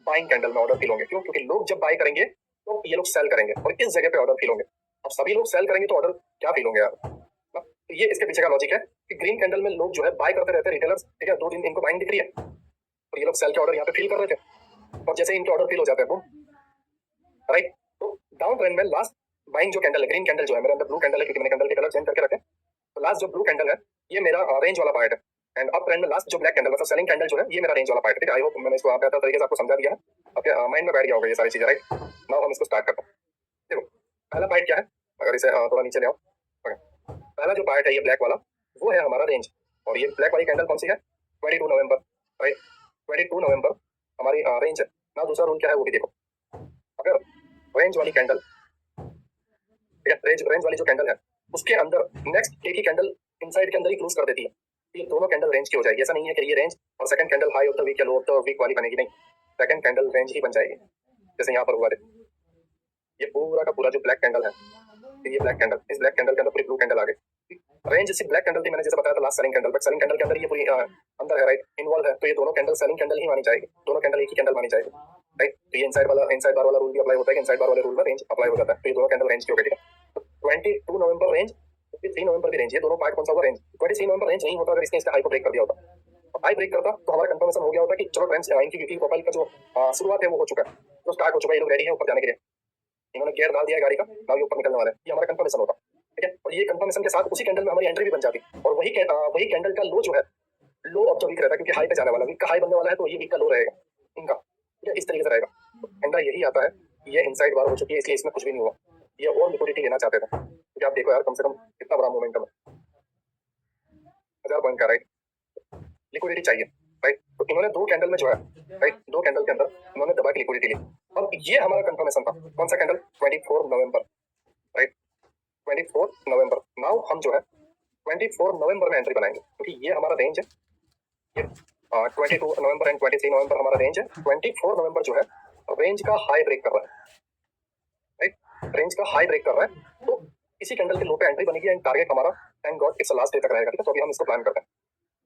बाइंग कैंडल में ऑर्डर फिल होंगे। क्यों? क्योंकि लोग जब बाय करेंगे तो ये लोग सेल करेंगे और इस जगह पे ऑर्डर फिल होंगे। अब सभी लोग सेल करेंगे तो ऑर्डर क्या फिल होंगे यार? ना? तो ये इसके पीछे का लॉजिक है कि ग्रीन कैंडल में लोग जो है बाय करते रहते हैं, रिटेलर्स, ठीक है, 2 दिन इनको बाइंग दिख रही है और ये लोग सेल के ऑर्डर यहाँ पे फिल कर रहे थे और जैसे इनके ऑर्डर फिल हो जाते हैं, बूम, राइट। तो डाउन ट्रेंड में लास्ट बाइंग जो कैंडल है, ग्रीन कैंडल जो है, मेरे अंदर ब्लू कैंडल है क्योंकि मैंने कैंडल के कलर चेंज करके रखे। तो लास्ट जो ब्लू कैंडल है ये मेरा रेंज वाला पार्ट है एंड अप ट्रेंड में लास्ट जो ब्लैक कैंडल मतलब सेलिंग कैंडल जो है ये मेरा रेंज वाला पार्ट है। ठीक है, आई होप मैंने इसको आप बेहतर तरीके से आपको समझा दिया है, आपके माइंड में बैठ गया होगा ये सारी चीजें, राइट। नाउ हम इसको स्टार्ट करते हैं। देखो पहला पार्ट क्या है, अगर इसे थोड़ा नीचे ले आओ। Okay. पहला जो पार्ट है ये ब्लैक वाला, वो है हमारा रेंज और ये ब्लैक वाली कैंडल कौन सी है, 22 नवंबर, राइट। 22 नवंबर हमारी रेंज है ना। दूसरा रूल क्या है वो भी देखो, अगर रेंज वाली कैंडल, ठीक है, रेंज वाली जो कैंडल है उसके अंदर नेक्स्ट एक ही कैंडल इनसाइड के अंदर ही क्लोज कर देती है, ये दोनों कैंडल रेंज की हो जाएगी। ऐसा नहीं है कि ये रेंज और second candle high of the week या लो ऑफ द वीक वाली बनेगी, नहीं, सेकंड कैंडल रेंज ही बन जाएगी। जैसे यहाँ पर हुआ है, ये पूरा का पूरा जो ब्लैक कैंडल है, ये ब्लैक कैंडल, इस ब्लैक कैंडल के अंदर पूरी ब्लू कैंडल आ गई। रेंज सिर्फ ब्लैक कैंडल थी, मैंने जैसे बताया था last selling candle, but selling candle के अंदर ये पूरी अंदर है, राइट, इन्वॉल्व है। तो ये दोनों कैंडल सेलिंग कैंडल ही मानी जाएगी, दोनों कैंडल एक ही कैंडल मानी जाएगी, राइट। तो ये इनसाइड बार वाला रूल भी अप्लाई होता है कि इनसाइड बार वाले रूल में रेंज अप्लाई हो जाता है। तो ये दोनों कैंडल रेंज की हो गई, ठीक है। तो 22 नवंबर रेंज, 23 नवंबर की रेंज, ये दोनों पार्ट कौन सा हुआ, रेंज। 23 नवंबर रेंज नहीं होता अगर इसने इसका हाई को ब्रेक कर दिया होता, हाई ब्रेक करता तो हमारा कंफर्मेशन हो गया होता कि चलो ट्रेंड्स इनकी वीकली प्रोफाइल का जो शुरुआत है वो हो चुका है, तो स्टार्ट हो चुका है, ये लोग रेडी है ऊपर जाने के लिए, इन्होंने गियर डाल दिया गाड़ी का, नाउ ये ऊपर निकलने वाला है, ये हमारा कंफर्मेशन होता, ठीक है। और ये कंफर्मेशन के साथ उसी कैंडल में हमारी एंट्री भी बन जाती और वही कैंडल का लो जो है, लो ऑफ द वीक रहता है, क्योंकि हाई पे जाने वाला, वीक का हाई बनने वाला है तो ये वीक का लो रहेगा इनका, ठीक है, इस तरीके से रहेगा। तो फंडा यही आता है, ये इनसाइड बार हो चुकी है इसलिए इसमें कुछ भी नहीं हुआ, ये और लिक्विडिटी लेना चाहते थे, क्योंकि आप देखो यार कम से कम कितना बड़ा मोमेंटम है, 1000 पॉइंट का, राइट, लिक्विडिटी चाहिए, राइट। तो इन्होंने दो कैंडल में जो है, राइट, दो कैंडल के अंदर इन्होंने दबा के लिक्विडिटी ली। अब ये हमारा कंफर्मेशन था, कौन सा कैंडल, 24 नवंबर, राइट, 24 नवंबर। नाउ हम जो है 24 नवंबर में एंट्री बनाएंगे, क्योंकि ये हमारा रेंज है, ये 22 नवंबर एंड 23 नवंबर हमारा रेंज है। 24 नवंबर जो है रेंज का हाई ब्रेक कर रहा है, राइट, रेंज का हाई ब्रेक कर रहा है, तो इसी कैंडल के लो पे एंट्री बनेगी एंड टारगेट हमारा thank God it's last day तक रहेगा, ठीक है। तो अभी हम इसको प्लान करते हैं,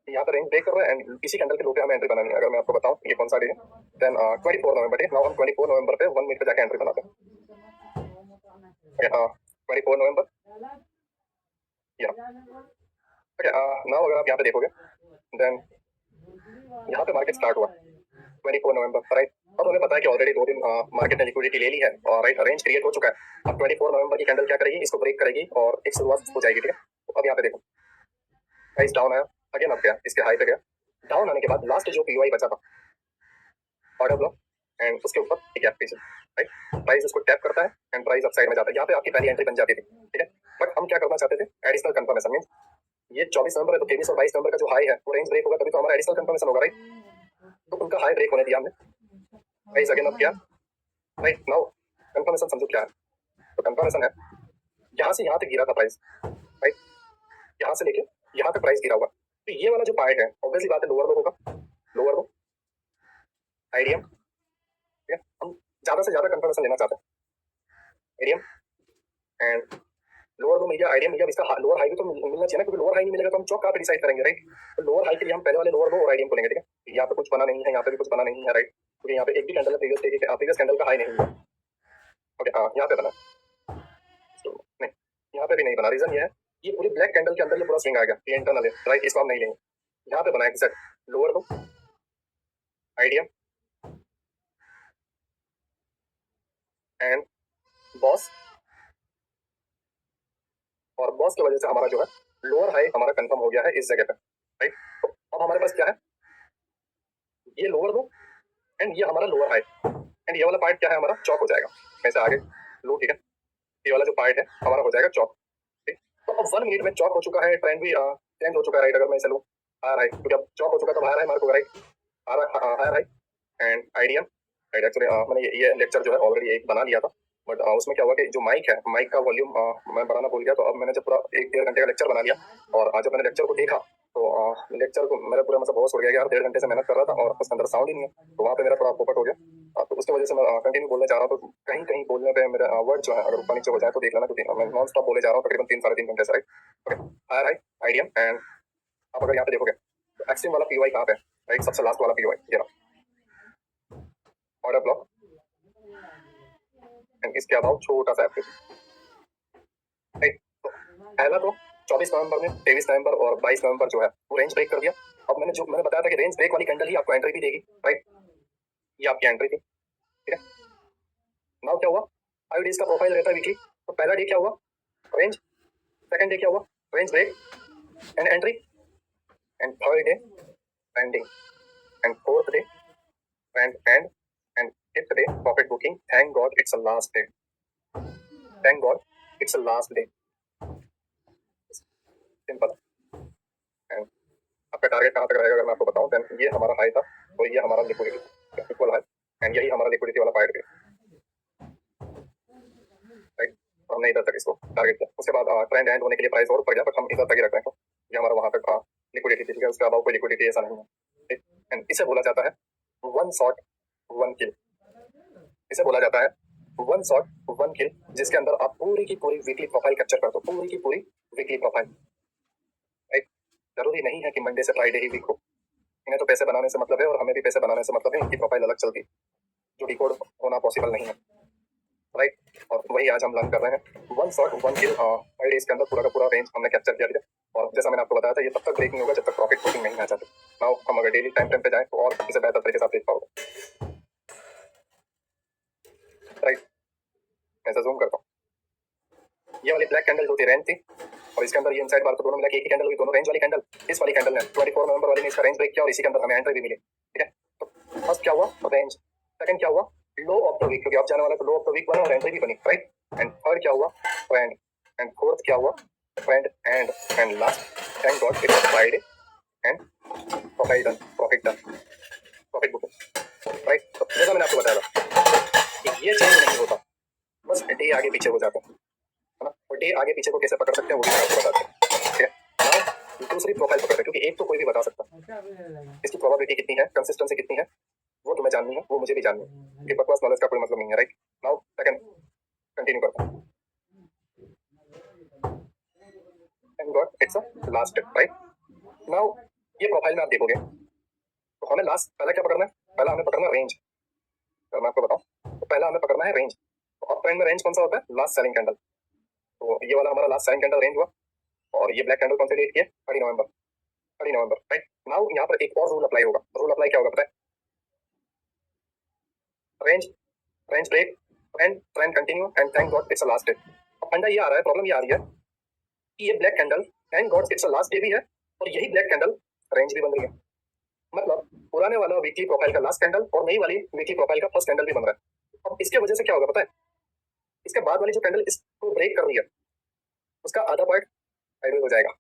यहाँ पे रेंज ब्रेक कर रहा है एंड इसी कैंडल के लो पे हमें एंट्री बनानी है। अगर मैं आपको बताऊं ये कौन सा डे है, देन 24 नवंबर डे। नाउ हम 24 नवंबर पे 1 मिनट पे जाके एंट्री बनाते हैं, 24 नवंबर, या ओके। नाउ अगर आप यहाँ पे देखोगे देन यहाँ पे मार्केट स्टार्ट हुआ 24 नवंबर, राइट। अब हमें पता है कि ऑलरेडी 2 दिन मार्केट ने लिक्विडिटी ले ली है और राइट रेंज क्रिएट हो चुका है। अब 24 नवंबर की कैंडल क्या करेगी, इसको ब्रेक करेगी और एक शुरुआत हो जाएगी, ठीक है। तो अब यहाँ पे देखो प्राइस डाउन आया अगेन, अब गया इसके हाई पे गया, डाउन आने के बाद लास्ट जो पीओआई बचा था ऑर्डर ब्लॉक एंड उसके ऊपर एक गैप पीछे, राइट, प्राइस उसको टैप करता है एंड प्राइस अप साइड में जाता है। यहाँ पे आपकी पहली एंट्री बन जाती थी, ठीक है। बट हम क्या करना चाहते थे, एडिशनल कंफर्मेशन, मींस ये 24 नवंबर है तो 23 और 22 नवंबर का जो हाई है वो रेंज ब्रेक होगा, तभी तो हमारा एडिशनल कंफर्मेशन होगा, राइट। तो उनका हाई ब्रेक होने दिया हमने, प्राइस अगेन अप किया, राइट। नाउ कंफर्मेशन समझो क्या है, तो कंफर्मेशन है यहाँ से यहाँ तक गिरा था प्राइस, राइट, यहाँ से लेके यहाँ तक प्राइस गिरा हुआ। तो ये वाला जो पार्ट है ऑब्वियसली बात है लोअर लो होगा, लोअर लो आईडियम, ठीक है। हम ज्यादा से ज्यादा कंफर्मेशन लेना चाहते हैं, आईडियम एंड लोअर लो मिल गया, आईडियम मिल गया, इसका लोअर हाई भी तो मिलना चाहिए ना, क्योंकि लोअर हाई नहीं मिलेगा तो हम चौक कहाँ पे डिसाइड करेंगे, राइट। तो लोअर हाई के लिए हम पहले वाले लोअर लो और आईडियम को लेंगे, ठीक है। यहाँ पे कुछ बना नहीं है, यहाँ पे भी कुछ बना नहीं है, राइट, क्योंकि यहाँ पे एक भी कैंडल है प्रीवियस कैंडल का हाई नहीं हुआ, ओके। यहाँ पे बना नहीं, यहाँ पे भी नहीं बना, रीजन ये है ये पूरी ब्लैक कैंडल के अंदर ये पूरा स्विंग आ गया, ये इंटरनल है, राइट, इसको हम नहीं लेंगे। यहाँ पे बना है लोअर लो आईडियम एंड बॉस, और बॉस की वजह से हमारा जो है लोअर हाई हमारा कंफर्म हो गया है इस जगह पे, राइट। तो अब हमारे पास क्या है, ये लोअर लो एंड ये हमारा लोअर हाई एंड ये वाला पार्ट क्या है हमारा चौक हो जाएगा, ऐसे आगे लो, ठीक है। ये वाला जो पार्ट है हमारा हो जाएगा चौक, ठीक। तो अब 1 मिनट में चौक हो चुका है, ट्रेंड भी चेंज हो चुका है, राइट। अगर मैं इसे लूँ हायर हाई, क्योंकि अब चौक हो चुका है तो हायर हाई मार्क होगा, right, higher high and IDM, right. Actually मैंने ये लेक्चर जो है ऑलरेडी एक बना लिया था, बट उसमें क्या हुआ कि जो माइक है, माइक का वॉल्यूम मैं बढ़ाना भूल गया, तो अब मैंने जब पूरा 1-1.5 घंटे का लेक्चर बना लिया और आज जब मैंने लेक्चर को देखा तो लेक्चर को मेरा पूरा मतलब बहुत हो गया कि यार 1.5 घंटे से मेहनत कर रहा था और उसके अंदर साउंड ही नहीं है, तो वहाँ पे मेरा थोड़ा पोपट हो गया। तो उसकी वजह से मैं कंटिन्यू बोलना चाह रहा हूँ, तो कहीं कहीं बोलने पे मेरा वर्ड जो है अगर ऊपर नीचे हो जाए तो देख लेना, क्योंकि मैं नॉन स्टॉप बोले जा रहा हूँ तकरीबन 3-3.5 घंटे से, right. Okay, higher high IDM and आप अगर यहाँ पे देखोगे तो एक्सट्रीम वाला पीओआई कहाँ पे है, राइट, सबसे लास्ट वाला पीओआई ये रहा, ऑर्डर ब्लॉक एंड इसके अबाउट छोटा सा एप्लीकेशन, राइट। तो पहला तो 24 नवंबर में, 23 नवंबर और 22 नवंबर जो है वो रेंज ब्रेक कर दिया। अब मैंने बताया था कि रेंज ब्रेक वाली कैंडल ही आपको एंट्री भी देगी, राइट। ये आपकी एंट्री थी, ठीक है। नाउ क्या हुआ, 5 डेज का प्रोफाइल रहता है वीकली। तो पहला डे क्या हुआ, रेंज। सेकंड डे क्या हुआ, range break and entry and third day pending and fourth day and fifth day profit booking. Thank God it's a last day, thank God it's a last day, simple. And आपका target कहाँ तक रहेगा अगर मैं आपको बताऊं, then ये हमारा हाई था और ये हमारा लिक्विडिटी इक्वल हाई एंड यही हमारा लिक्विडिटी वाला पार्ट है, राइट। हमने इधर तक इसको टारगेट किया, उसके बाद ट्रेंड एंड होने के लिए प्राइस और ऊपर गया, बट हम इधर तक ही रख रहे हैं। ये हमारा वहां तक लिक्विडिटी थी, ठीक है। उसके अलावा कोई लिक्विडिटी ऐसा नहीं है, ठीक। एंड इसे बोला जाता है वन शॉट वन किल, इसे बोला जाता है वन शॉट वन किल, जिसके अंदर आप पूरी की पूरी वीकली प्रोफाइल कैप्चर कर दो, पूरी की पूरी वीकली प्रोफाइल, राइट। जरूरी नहीं है कि मंडे से फ्राइडे ही वीक हो, इन्हें तो पैसे बनाने से मतलब है और हमें भी पैसे बनाने से मतलब है। इनकी प्रोफाइल अलग चलती, जो डिकोड होना पॉसिबल नहीं है, राइट। और वही आज हम लर्न कर रहे हैं, वन शॉट वन किल। 5 डेज के अंदर पूरा का पूरा रेंज हमने कैप्चर किया था। और जैसा मैंने आपको बताया था, ये तब तक ब्रेक नहीं होगा जब तक प्रॉफिट बुकिंग नहीं आ जाती। नाउ हम अगर डेली टाइम फ्रेम पे जाएं तो और इसे बेहतर तरीके से आप देख पाओगे, राइट। मैं जूम करता हूँ, ये वाली ब्लैक कैंडल जो थी रेंज थी, और इसके अंदर ये इनसाइड बार, तो दोनों मिला के एक ही कैंडल हुई, दोनों रेंज वाली कैंडल। इस वाली कैंडल ने 24 नवंबर वाली ने इसका रेंज ब्रेक किया और इसी के अंदर हमें एंट्री भी मिली, ठीक है। तो फर्स्ट क्या हुआ, रेंज। सेकंड क्या हुआ, लो ऑफ द वीक, क्योंकि अब जाने वाला तो लो ऑफ द वीक बना और एंट्री भी बनी, राइट। एंड थर्ड क्या हुआ, ट्रेंड। एंड फोर्थ क्या हुआ, trend and last thank God it's Friday and profit done, profit booking, right. तो जैसा मैंने आपको बताया था कि ये चेंज नहीं होता, बस डे आगे पीछे हो जाता है ना। और डे आगे पीछे को कैसे पकड़ सकते हैं वो भी मैं आपको बताता हूँ, ठीक है। नाउ दूसरी प्रोफाइल पकड़ते हैं, क्योंकि एक तो कोई भी बता सकता, इसकी प्रोबेबिलिटी कितनी है, कंसिस्टेंसी कितनी है, वो तुम्हें जाननी है, वो मुझे भी जाननी है। ये बकवास नॉलेज का कोई मतलब नहीं है, राइट। नाउ सेकंड कंटिन्यू करते हैं। Thank God it's a last, right. Now ये प्रोफाइल में आप देखोगे तो हमें लास्ट पहला क्या पकड़ना है, पहला हमें पकड़ना है रेंज। अगर मैं आपको बताऊं तो पहला हमें पकड़ना है रेंज। तो अप ट्रेंड में रेंज कौन सा होता है, लास्ट सेलिंग कैंडल। तो ये वाला हमारा लास्ट सेलिंग कैंडल रेंज हुआ, और ये ब्लैक कैंडल कौन से डेट की है, 30 नवंबर, 30 नवंबर, राइट। नाउ यहाँ पर एक और रूल अप्लाई होगा। रूल अप्लाई क्या होगा पता है, range, range break, trend continue and thank God it's a last day. अब फंडा ये आ रहा है, प्रॉब्लम ये आ रही है कि ये black candle thank God it's a last day भी है, और यही ब्लैक कैंडल रेंज भी बन रही है। मतलब पुराने वाला वीकली प्रोफाइल का लास्ट कैंडल और नई वाली वीकली प्रोफाइल का फर्स्ट कैंडल भी बन रहा है। अब इसके वजह से क्या होगा पता है, इसके बाद वाली जो कैंडल इसको ब्रेक कर रही है उसका आधा पार्ट साइडवेज हो जाएगा।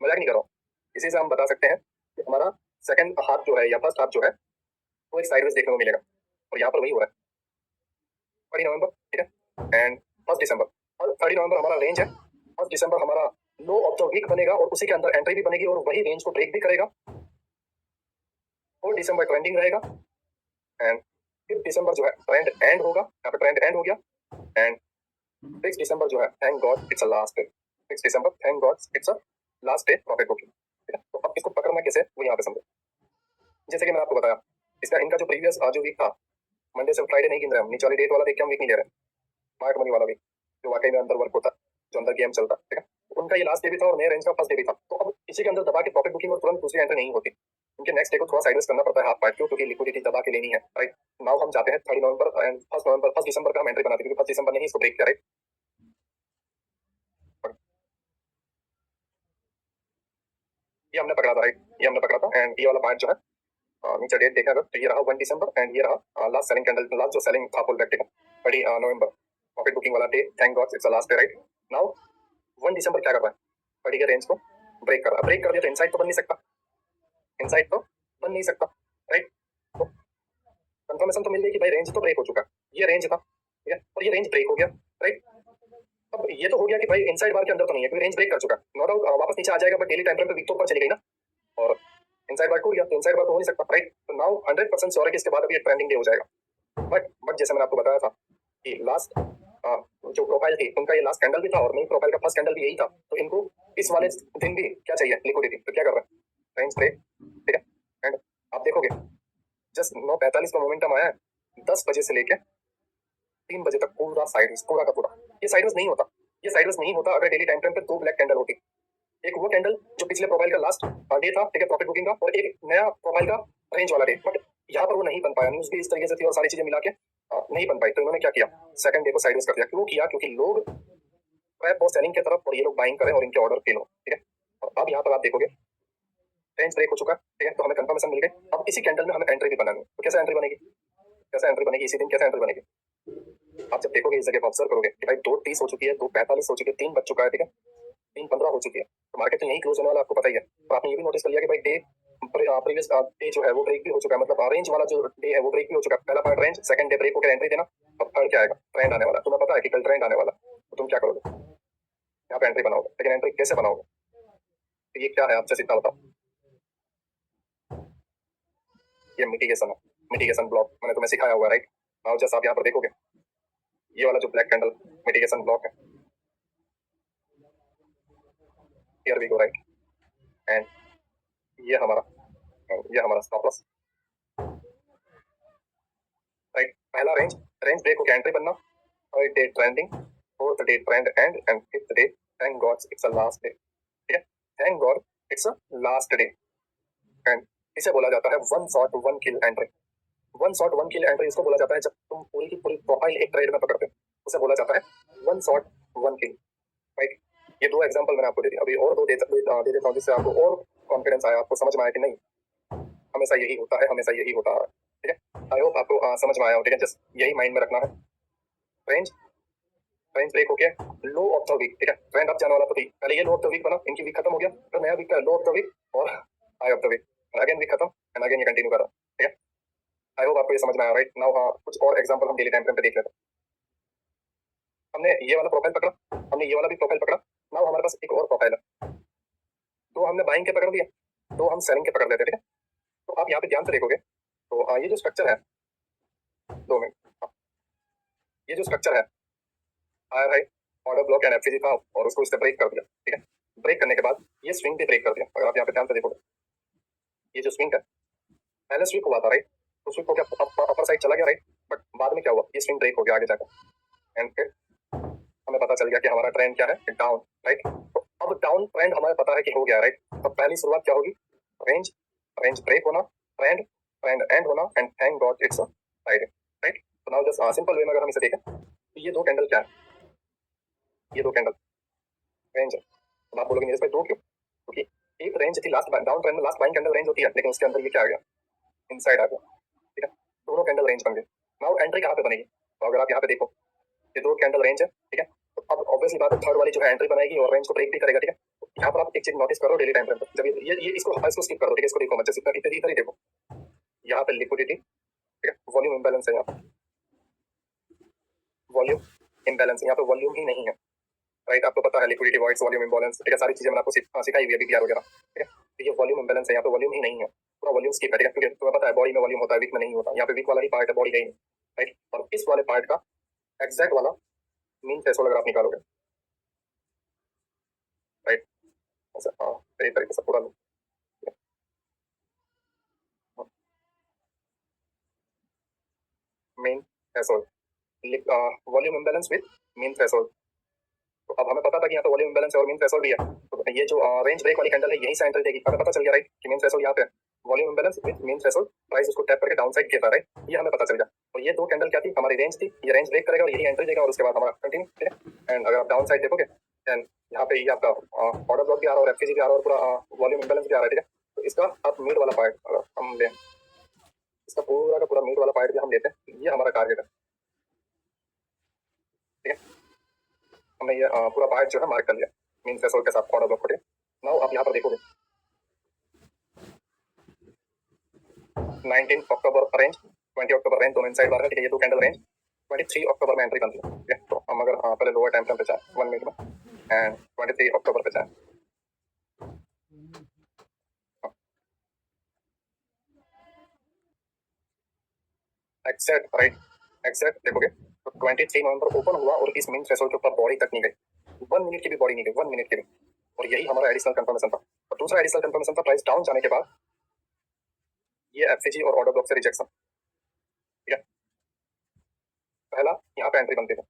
मजाक नहीं कर रहा हूँ, इसी से हम बता सकते हैं कि हमारा सेकंड हाफ जो है या फर्स्ट हाफ जो है वो एक साइडवेज देखने को मिलेगा, और यहाँ पर वही हो रहा है। 30 नवंबर, ठीक है, एंड 1 दिसंबर। और 30 नवंबर हमारा रेंज है, 1 दिसंबर हमारा लो ऑफ द वीक बनेगा और उसी के अंदर एंट्री भी बनेगी और वही रेंज को ब्रेक भी करेगा। 4 दिसंबर ट्रेंडिंग रहेगा एंड 5 दिसंबर जो है ट्रेंड एंड होगा, यहाँ पे ट्रेंड एंड हो गया। एंड 6 दिसंबर जो है thank God it's a last day, 6 December thank God it's a last day profit booking, ठीक है। तो अब इसको पकड़ना कैसे वो यहाँ पे समझो। जैसे कि मैंने आपको बताया, इसका इनका जो प्रीवियस जो वीक था, मंडे से फ्राइडे नहीं गिन रहे हम, नीचे वाली डेट वाला देख के हम वीक नहीं ले रहे, स्मार्ट मनी वाला वीक जो वाकई में अंदर वर्क होता, जो अंदर गेम चलता, ठीक है। तो उनका ये लास्ट डे भी था और नए रेंज का फर्स्ट डे भी था। तो अब इसी के अंदर दबा के प्रॉफिट बुकिंग और तुरंत दूसरी एंट्री नहीं होती, उनके नेक्स्ट डे को थोड़ा साइडवेज करना पड़ता है हाफ पार्ट, क्योंकि लिक्विडिटी दबा के लेनी है, राइट। नाउ हम जाते हैं 30 नवंबर एंड 1 दिसंबर का हम एंट्री बनाते हैं, क्योंकि 1 दिसंबर ने ही इसको ब्रेक किया, राइट। ये हमने पकड़ा था, राइट, ये हमने पकड़ा था। एंड ये वाला पार्ट जो है नीचे डेट देखा अगर तो ये रहा 1 दिसंबर एंड ये रहा लास्ट सेलिंग कैंडल, लास्ट जो सेलिंग था फुल बैक 30 नवंबर प्रॉफिट बुकिंग वाला day, thank God it's the last day, right. Now 1 दिसंबर क्या कर रहा है, पड़ी के रेंज को ब्रेक कर रहा है। ब्रेक कर दिया तो इनसाइड तो बन नहीं सकता, इनसाइड तो बन नहीं सकता, राइट। तो कंफर्मेशन तो मिल गई कि भाई रेंज तो ब्रेक हो चुका है, ये रेंज था, ठीक है, और ये रेंज ब्रेक हो गया, राइट। अब ये तो हो गया कि भाई इनसाइड बार के अंदर तो नहीं है, क्योंकि रेंज ब्रेक कर चुका है, नो डाउट वापस नीचे आ जाएगा, बट डेली टाइम फ्रेम पे वीक तो ऊपर चली गई ना, और इनसाइड बार टूट गया तो इनसाइड बार तो हो नहीं सकता, राइट। तो नाउ 100% श्योर है कि इसके बाद अभी ट्रेंडिंग डे हो जाएगा। बट जैसे मैंने आपको बताया था कि लास्ट जो प्रोफाइल थी उनका ये लास्ट कैंडल भी था और नई प्रोफाइल का फर्स्ट कैंडल भी यही था, तो इनको इस वाले दिन भी क्या चाहिए, लिक्विडिटी। तो क्या कर रहे हैं, रेंज ब्रेक, ठीक है। एंड आप देखोगे जस्ट 9:45 का मोमेंटम आया है, 10 बजे से लेके 3 बजे तक पूरा साइडवेज, पूरा का पूरा। ये साइडवेज नहीं होता, ये साइडवेज नहीं होता अगर डेली टाइम फ्रेम पे दो ब्लैक कैंडल होती। एक वो कैंडल जो पिछले प्रोफाइल का लास्ट डे था, ठीक है, प्रॉफिट बुकिंग का, और एक नया प्रोफाइल का रेंज वाला डे। बट यहाँ पर वो नहीं बन पाया, न्यूज भी इस तरीके से थी और सारी चीजें मिला के नहीं बन पाई। तो इन्होंने क्या किया, सेकंड डे को साइडवेज कर दिया। क्यों किया? क्योंकि लोग ट्रैप बहुत सेलिंग की तरफ और ये लोग बाइंग करें और इनके ऑर्डर फेल हो, ठीक है। और अब यहाँ पर आप देखोगे रेंज ब्रेक हो चुका है, ठीक है, तो हमें कंफर्मेशन मिल गई। अब इसी कैंडल में हमें एंट्री भी बनानी है। तो कैसे एंट्री बनेगी, कैसे एंट्री बनेगी इसी दिन, कैसे एंट्री बनेगी? आप जब देखोगे इस जगह पर ऑब्जर्व करोगे कि भाई 2:30 हो चुकी है, 2:45 हो चुकी है, 3 बज चुका है, ठीक है, 3:15 हो चुकी है, तो मार्केट तो यही क्लोज होने वाला, आपको पता ही है। तो आपने ये भी नोटिस कर लिया कि भाई डे प्रीवियस डे जो है वो ब्रेक भी हो चुका है, मतलब रेंज वाला जो डे है वो ब्रेक भी हो चुका है। पहला part range, second day break होकर एंट्री देना, और थर्ड क्या आएगा, ट्रेंड आने वाला। तुम्हें पता है कि कल ट्रेंड आने वाला, तो तुम क्या करोगे, यहाँ पे एंट्री बनाओगे। लेकिन एंट्री कैसे बनाओगे, तो ये क्या है आपसे सीधा बताओ। ये मिटिगेशन है, मिटिगेशन ब्लॉक मैंने तुम्हें सिखाया हुआ है, राइट। नाउ जस्ट आप यहाँ पर देखोगे ये वाला जो ब्लैक कैंडल मिटिगेशन ब्लॉक है, here we go, right, and ये हमारा स्टॉप लॉस, राइट। पहला रेंज, रेंज ब्रेक होकर एंट्री बनना, third day trending, fourth day trend and fifth day thank God it's a last day, ठीक है, thank God it's a last day. And इसे बोला जाता है one shot one kill entry. One shot one kill entry इसको बोला जाता है जब तुम पूरी की पूरी प्रोफाइल एक ट्रेड में पकड़ते हो, उसे बोला जाता है वन शॉट वन किल, राइट। ये दो एग्जांपल मैंने आपको दे दिया, अभी और दो दे देता हूँ जिससे आपको और कॉन्फिडेंस आया, आपको समझ में आया कि नहीं हमेशा यही होता है, हमेशा यही होता है, ठीक है। आई होप आपको समझ में आया हो, ठीक है। जस्ट यही माइंड में रखना है। रेंज, रेंज ब्रेक हो गया, लो ऑफ द वीक, ठीक है, ट्रेंड अप जाने वाला तो थी, पहले ये लो ऑफ द वीक बना, इनकी वीक खत्म हो गया, तो नया वीक का लो ऑफ द वीक और high of the week, again week खत्म एंड अगेन ये कंटिन्यू कर रहा, ठीक है। आई होप आपको ये समझ में आया, राइट। नाउ कुछ और एग्जांपल हम डेली टाइम फ्रेम पे देख लेते हैं। हमने ये वाला प्रोफाइल पकड़ा, हमने ये वाला भी प्रोफाइल पकड़ा, नाउ हमारे पास एक और प्रोफाइल है। दो हमने बाइंग के पकड़ लिया, दो हम सेलिंग के पकड़ लेते, ठीक है। तो आप यहाँ पे ध्यान से देखोगे तो ये जो स्ट्रक्चर है, 2 मिनट, ये जो स्ट्रक्चर है higher high order block and FCG था और उसको इससे ब्रेक कर दिया, ठीक है। ब्रेक करने के बाद ये स्विंग भी ब्रेक कर दिया। अगर आप यहाँ पे ध्यान से देखोगे ये जो स्विंग है, पहले स्विप हुआ था, राइट, तो स्विप हो गया, अपर साइड चला गया, राइट, बट बाद में क्या हुआ, ये स्विंग ब्रेक हो गया आगे जाकर एंड फिर हमें पता चल गया कि हमारा ट्रेंड क्या है, डाउन, राइट। तो अब डाउन ट्रेंड हमें पता है कि हो गया, राइट। तो पहली शुरुआत क्या होगी, रेंज, रेंज ब्रेक होना, ट्रेंड, ट्रेंड एंड होना and thank God it's right, right. तो नाउ जस्ट सिंपल वे में अगर हम इसे देखें तो ये दो कैंडल क्या है, ये दो कैंडल रेंज है। तो आप बोलोगे मेरे भाई दो क्यों, क्योंकि एक रेंज थी लास्ट डाउन ट्रेंड में, लास्ट बाइंग कैंडल रेंज होती है, लेकिन उसके अंदर ये क्या आ गया, इनसाइड आ गया, ठीक है। दोनों कैंडल रेंज बन गए। नाउ एंट्री कहाँ पे बनेगी, तो अगर आप यहाँ पे देखो ये दो कैंडल रेंज है, ठीक है। तो अब ऑब्वियसली बात है थर्ड वाली जो है एंट्री बनाएगी और रेंज को ब्रेक भी करेगा, ठीक है। तो यहाँ पर आप एक चीज नोटिस करो डेली टाइम फ्रेम पर, जब ये इसको स्किप करो, ठीक है, इसको देखो मत, जैसे इधर ही देखो, यहाँ पे लिक्विडिटी, ठीक है, वॉल्यूम इंबैलेंस है, यहाँ पे वॉल्यूम इंबैलेंस है, यहाँ पे वॉल्यूम ही नहीं है, राइट। आपको पता है लिक्विडिटी वॉइड्स वॉल्यूम इंबैलेंस, ठीक है, सारी चीजें मैंने आपको सिखाई हुई है बीपीआर वगैरह, ठीक है। तो ये वॉल्यूम इंबैलेंस है, यहाँ पे वॉल्यूम ही नहीं है, पूरा वॉल्यूम स्किप है, ठीक है, क्योंकि तुम्हें पता है बॉडी में वॉल्यूम होता है, वीक में नहीं होता, यहाँ पे वीक वाला ही पार्ट है, बॉडी नहीं, राइट। और इस वाले पार्ट का एग्जैक्ट वाला मीन थ्रेशोल्ड अगर आप निकालोगे, राइट, ऐसा सही तरीके से पूरा mean threshold, volume imbalance with mean threshold. तो अब हमें पता था कि यहाँ तो वॉल्यूम इंबैलेंस है और मीन थ्रेशोल्ड भी है, तो ये जो रेंज ब्रेक वाली कैंडल है यही से एंट्री देगी, हमें पता चल गया, राइट, कि मीन थ्रेशोल्ड यहाँ पे volume imbalance with mean threshold, price उसको टैप करके डाउन साइड गिर रहा है, राइट, ये हमें पता चल गया। और ये दो कैंडल क्या थी, हमारी रेंज थी, ये रेंज ब्रेक करेगा और यही एंट्री देगा और उसके बाद हमारा कंटिन्यू, ठीक है। एंड अगर आप डाउन साइड देखोगे एंड यहाँ पे ये आपका ऑर्डर ब्लॉक भी आ रहा है और एफसीजी भी आ रहा है और पूरा वॉल्यूम इंबैलेंस भी आ रहा है, ठीक है। तो इसका अब मिड वाला पार्ट अगर हम लें, इसका पूरा का पूरा मिड वाला पार्ट भी हम लेते हैं, ये हमारा टारगेट है, ठीक है। हमने ये पूरा पार्ट जो है मार्क कर लिया मीन थ्रेशोल्ड के साथ ऑर्डर ब्लॉक को, ठीक है। नाउ आप यहाँ पर देखोगे 19 अक्टूबर रेंज, 20 अक्टूबर रेंज, दोनों इनसाइड बार है, ठीक है, ये दो कैंडल रेंज 23 अक्टूबर में एंट्री बनती है, ठीक है। तो हम अगर पहले लोअर टाइम फ्रेम पे जाए 1 मिनट में एंड 23 अक्टूबर पे जाए, एक्सेट, राइट, एक्सेट देखोगे तो 23 नवंबर ओपन हुआ और इस मीन थ्रेशोल्ड के ऊपर बॉडी तक नहीं गई, 1 मिनट की भी बॉडी नहीं गई, 1 मिनट की भी, और यही हमारा एडिशनल कंफर्मेशन था। और दूसरा एडिशनल कंफर्मेशन था प्राइस डाउन जाने के बाद ये एफसीजी और ऑर्डर ब्लॉक से रिजेक्शन, ठीक है। पहला यहाँ पे एंट्री बनती थी,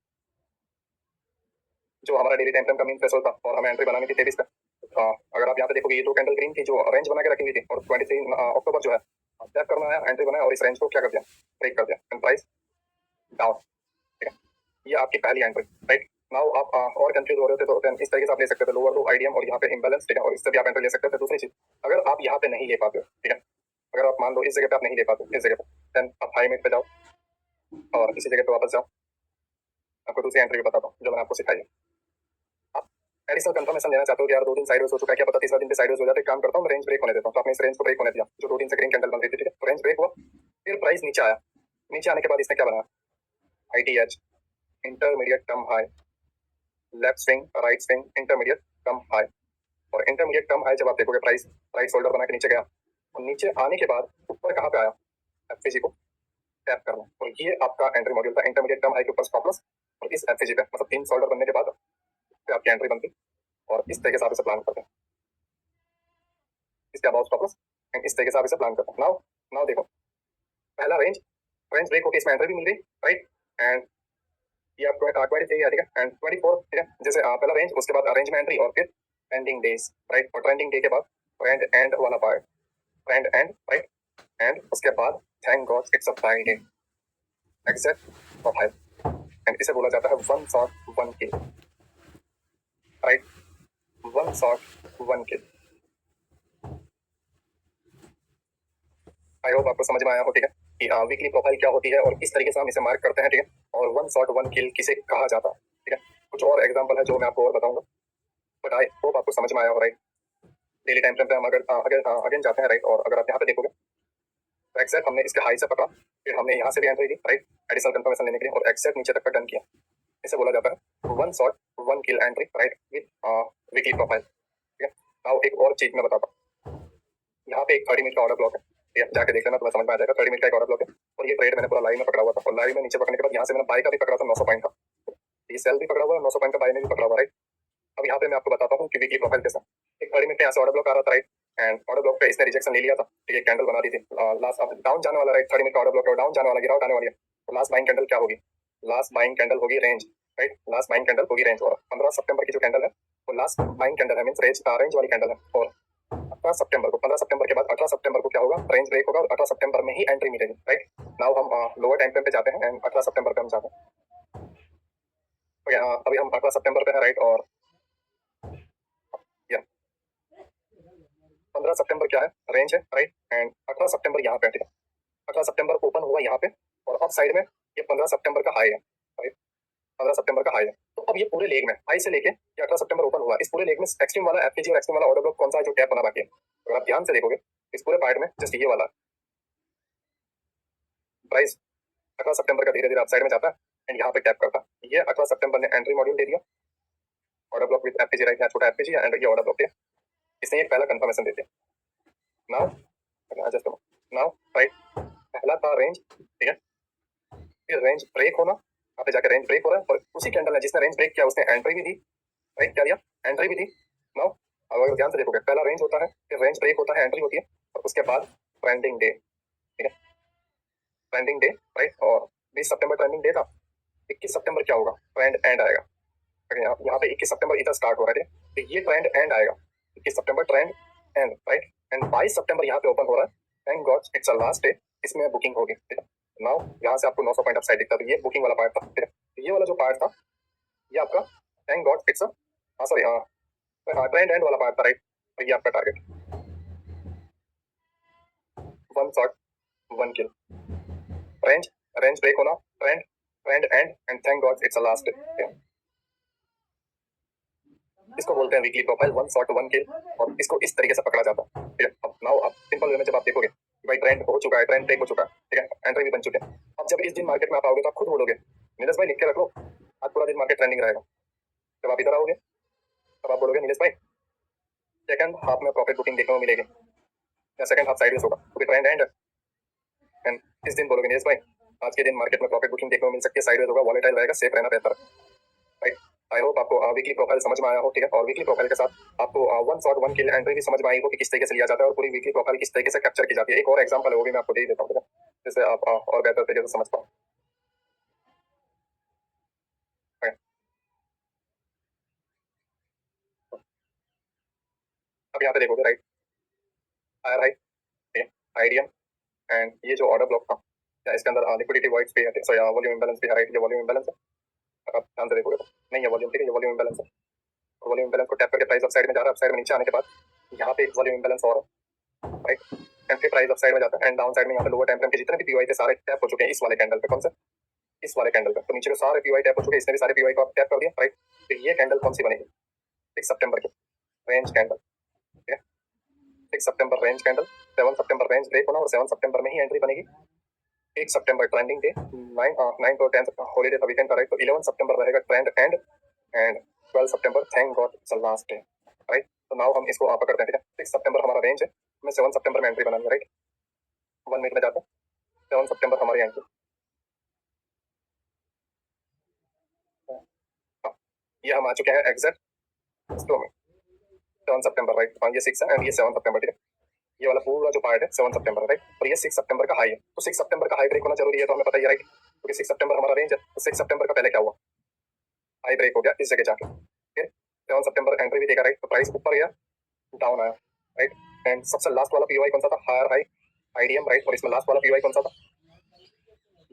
जो हमारा डेली टाइम फ्रेम का मीन थ्रेशोल्ड था और हमें एंट्री बनानी थी 23 पे। अगर आप यहाँ पे देखोगे ये दो कैंडल ग्रीन थी जो रेंज बना के रखी हुई थी, और 23 अक्टूबर जो है टैप करना है, एंट्री बनाया और इस रेंज को क्या कर दिया, ब्रेक कर दिया एंड प्राइस डाउन, ठीक है। ये आपकी पहली एंट्री, राइट। नाउ आप और कंफ्यूज हो रहे थे तो then इस तरीके से आप ले सकते थे लोअर लो आईडीएम और यहाँ पे इम्बैलेंस, ठीक है, और इससे भी आप एंट्री ले सकते थे। दूसरी चीज, अगर आप यहाँ पे नहीं ले पाते हो, ठीक है, अगर आप मान लो इस जगह पे आप नहीं ले पाते, इस जगह पे, देन आप हाई मिड पे जाओ और इसी जगह पे वापस जाओ। आपको दूसरी एंट्री भी बताता हूँ जो मैंने आपको सिखाई है। आप एडिशनल कंफर्मेशन लेना चाहते हो कि यार 2 दिन साइडवेज हो चुका है, क्या पता तीसरा दिन पे साइडवेज हो जाए, तो एक काम करता हूँ, मैं रेंज ब्रेक होने देता हूँ। तो आपने इस रेंज को ब्रेक होने दिया जो 2 दिन से ग्रीन कैंडल बन रही थी, ठीक है, तो रेंज ब्रेक हुआ, फिर प्राइस नीचे आया, नीचे आने के बाद इसने क्या बनाया, ITH, intermediate cum high, left swing, right swing, intermediate cum high, और इंटरमीडिएट कम हाई जब आप देखोगे प्राइस प्राइस होल्डर बना के नीचे गया, और नीचे आने के बाद ऊपर कहाँ पे आया, एफपीजी को टैप करना, और ये आपका एंट्री मॉड्यूल था। इंटरमीडिएट कम हाई के ऊपर स्टॉप लॉस, और इस एफपीजी पे मतलब 3 शोल्डर बनने के बाद फिर आपकी एंट्री बनती, और इस तरीके से आप इसे प्लान करते हैं, इसके अबाउट स्टॉप लॉस एंड इस तरीके से आप इसे प्लान करते हैं। नाउ नाउ देखो, पहला रेंज रेंज ब्रेक होकर इसमें एंट्री भी मिल गई, राइट, एंड ये आपको 23 चाहिए, ठीक है, एंड 24, ठीक है, जैसे पहला रेंज, उसके बाद रेंज में एंट्री, और फिर ट्रेंडिंग डेज, राइट, और ट्रेंडिंग डे के बाद ट्रेंड एंड वाला part, trend and, right, and उसके बाद thank God it's a Friday, exact profile, and इसे बोला जाता है one shot one kill, right, one shot one kill. I hope आपको समझ में आया हो, ठीक है, कि वीकली प्रोफाइल क्या होती है और किस तरीके से हम इसे मार्क करते हैं, ठीक है, और वन शॉट वन किल किसे कहा जाता है, ठीक है। कुछ और एग्जांपल है जो मैं आपको और बताऊंगा, बट आई होप आपको समझ में आया हो, राइट। डेली टाइम फ्रेम पे हम अगर अगेन जाते हैं, राइट, और अगर आप यहाँ पे देखोगे तो एक्सेप्ट हमने इसके हाई से पकड़ा, फिर हमने यहाँ से भी एंट्री दी, राइट, एडिशनल कंफर्मेशन लेने के लिए, और एक्सेप्ट नीचे तक का डन किया, इसे बोला जाता है one shot one kill entry, right, with weekly profile, ठीक है। नाउ एक और चीज मैं बताता हूँ, यहाँ पे एक 30 मिनट का ऑर्डर ब्लॉक है, ठीक है, जाके देख लेना तुम्हें समझ में आ जाएगा। 30 मिनट का एक ऑर्डर ब्लॉक है, और ये ट्रेड मैंने पूरा लाइव में पकड़ा हुआ था, और लाइव में नीचे पकड़ने के बाद यहाँ से मैंने बाय का भी पकड़ा था 900 पॉइंट का, ये सेल भी पकड़ा हुआ है, 900 पॉइंट का बाय में भी पकड़ा हुआ, राइट। अब यहाँ पे मैं आपको बताता हूँ कि वीकली प्रोफाइल कैसा, एक 30 मिनट में यहाँ से ऑर्डर ब्लॉक आ रहा था, राइट, एंड ऑर्डर ब्लॉक पे इसने रिजेक्शन ले लिया था, ठीक है, कैंडल बना दी थी, लास्ट अब डाउन जाने वाला, राइट, 30 मिनट का ऑर्डर ब्लॉक डाउन जाने वाला, गिरावट आने वाली है, तो लास्ट बाइंग कैंडल क्या होगी, लास्ट बाइंग कैंडल होगी range, right, last buying candle होगी रेंज, और 15 सितंबर की जो कैंडल है वो लास्ट बाइंग कैंडल है, मींस रेंज वाली कैंडल है, और 18 सितंबर को, 15 सितंबर के बाद 18 सितंबर को क्या होगा, रेंज ब्रेक होगा, और 18 सितंबर में ही एंट्री मिलेगी, राइट। नाउ हम लोअर टाइम फ्रेम पे जाते हैं एंड 18 सितंबर पे हम जाते हैं, ओके, अभी हम 18 सितंबर पे है, राइट, और 15 सितंबर क्या है, रेंज है, राइट, एंड 18 सितंबर यहाँ पे, ठीक है, 18 सितंबर ओपन हुआ यहाँ पे, और अब साइड में ये 15 सितंबर का हाई है, राइट, 15 सितंबर का हाई है। तो अब ये पूरे लेग में हाई से लेके 18 सितंबर ओपन हुआ, इस पूरे लेग में एक्सट्रीम वाला एफपीजी और एक्सट्रीम वाला ऑर्डर ब्लॉक कौन सा है जो टैप बना बाकी है, अगर आप ध्यान से देखोगे इस पूरे पार्ट में जस्ट ये वाला प्राइस 18 सितंबर का धीरे धीरे अप साइड में जाता है एंड यहाँ पे टैप करता है, ये 18 सितंबर ने एंट्री मॉड्यूल दे दिया, ऑर्डर ब्लॉक विद एफपीजी, राइट, यहाँ छोटा एफपीजी एंड ये ऑर्डर ब्लॉक दिया, इसने एक पहला कंफर्मेशन दे दिया। नाउ जस्ट नाउ, राइट, पहला था रेंज, ठीक है, फिर रेंज ब्रेक होना, यहाँ पे जाकर रेंज ब्रेक हो रहा है, और उसी कैंडल ने जिसने रेंज ब्रेक किया उसने एंट्री भी दी, राइट, क्या दिया, एंट्री भी दी। नाउ अब अगर ध्यान से देखोगे पहला रेंज होता है, फिर रेंज ब्रेक होता है, एंट्री होती है, और उसके बाद ट्रेंडिंग डे, ठीक है, ट्रेंडिंग डे, राइट, और 20 सितंबर ट्रेंडिंग डे था, 21 सितंबर क्या होगा, ट्रेंड एंड आएगा, यहाँ पे 21 सितंबर इधर स्टार्ट हो रहा है, तो ये ट्रेंड एंड आएगा, 21 सितंबर ट्रेंड एंड, राइट, एंड 22 सितंबर यहाँ पे ओपन हो रहा है, thank God it's a last day, इसमें बुकिंग होगी, ठीक है। नाउ यहाँ से आपको 900 पॉइंट अपसाइड दिखता है, तो ये बुकिंग वाला पार्ट था, ठीक है, तो ये वाला जो पार्ट था ये आपका thank God it's sorry trend and वाला पार्ट था, राइट, तो ये आपका target one shot one kill, range range break होना, trend trend and thank God it's a last day, इसको बोलते हैं weekly profile one shot one kill, और इसको इस तरीके से पकड़ा जाता है, ठीक है। अब नाउ आप सिंपल वे में जब आप देखोगे भाई ट्रेंड हो चुका है, ट्रेंड ब्रेक हो चुका है, ठीक है, एंट्री भी बन चुके हैं, अब जब इस दिन मार्केट में आप आओगे तो आप खुद बोलोगे नीलेश भाई लिख के रख लो आज पूरा दिन मार्केट ट्रेंडिंग रहेगा, जब आप इधर आओगे तब आप बोलोगे नीलेश भाई सेकंड हाफ में प्रॉफिट बुकिंग देखने को मिलेगी, या सेकंड हाफ साइडवेज होगा क्योंकि ट्रेंड एंड इस दिन बोलोगे नीलेश भाई आज के दिन मार्केट में प्रॉफिट बुकिंग देखने को मिल सकती है, साइडवेज होगा, वॉलेटाइल रहेगा, सेफ रहना बेहतर है, राइट। आई होप आपको वीकली प्रोफाइल समझ में आया हो, ठीक है। और वीकली प्रोफाइल के साथ आपको one shot one kill entry भी समझ में आई हो कि किस तरीके से लिया जाता है और पूरी वीकली प्रोफाइल किस तरीके से कैप्चर की जाती है। एक और एग्जांपल है, वो भी मैं आपको दे ही देता हूँ, ठीक है, जिससे आप और बेहतर तरीके से समझ पाओ। अब यहाँ पे देखोगे, right, are I, IDM and ये जो ऑर्डर ब्लॉक था, या इसके अंदर लिक्विडिटी वॉइड्स भी है, सो या वॉल्यूम इंबैलेंस भी है, राइट। ये वॉल्यूम इंबैलेंस है, अगर आप ध्यान से देखोगे तो नहीं है वॉल्यूम, ठीक है, ये वॉल्यूम इंबैलेंस है। वॉल्यूम इंबैलेंस को टैप करके प्राइस अप साइड में जा रहा है, अप साइड में नीचे आने के बाद यहाँ पे एक वॉल्यूम इंबैलेंस और है, राइट। एंड फिर प्राइस अप साइड में जाता है एंड डाउन साइड में यहाँ पे लोअर टाइम फ्रेम के जितने भी पीवाई थे सारे टैप हो चुके हैं इस वाले कैंडल पे। कौन से? इस वाले कैंडल पे। तो नीचे के सारे पीवाई टैप हो चुके हैं, इसने भी सारे पीवाई को टैप कर दिया, राइट। तो ये कैंडल कौन सी बनेगी? 6 सितंबर की रेंज कैंडल, ठीक है। 6 सितंबर रेंज कैंडल, 7 सितंबर रेंज ब्रेक होना और 7 सितंबर में ही एंट्री बनेगी। 1 सितंबर ट्रेंडिंग डे, 9 और 10 हॉलीडे का वीकेंड का, राइट। तो 11 सितंबर रहेगा trend and 12 September thank God it's the last day, right. तो नाउ हम इसको पकड़ते हैं, ठीक है। 6 सितंबर हमारा रेंज है, मैं 7 सितंबर में एंट्री बनाऊंगा, राइट। 1 मिनट में जाता है, 7 सितंबर हमारी एंट्री। ये हम आ चुके हैं एग्जैक्ट स्लो में, 7 सितंबर, राइट। ये 6 है एंड ये 7 सितंबर, ठीक है। ये वाला पूरा जो पार्ट है 7 सितंबर, राइट। और ये 6 सितंबर का हाई है, तो 6 सितंबर का हाई ब्रेक होना जरूरी है, तो हमें पता ही है, राइट। क्योंकि 6 सितंबर हमारा रेंज है, तो 6 सितंबर का पहले क्या हुआ? हाई ब्रेक हो गया इस जगह जाके, फिर 7 सितंबर एंट्री भी देगा, राइट। तो प्राइस ऊपर गया, डाउन आया, राइट। एंड सबसे लास्ट वाला पीवाई कौन सा था? Higher high IDM, right. और इसमें लास्ट वाला पीवाई कौन सा था?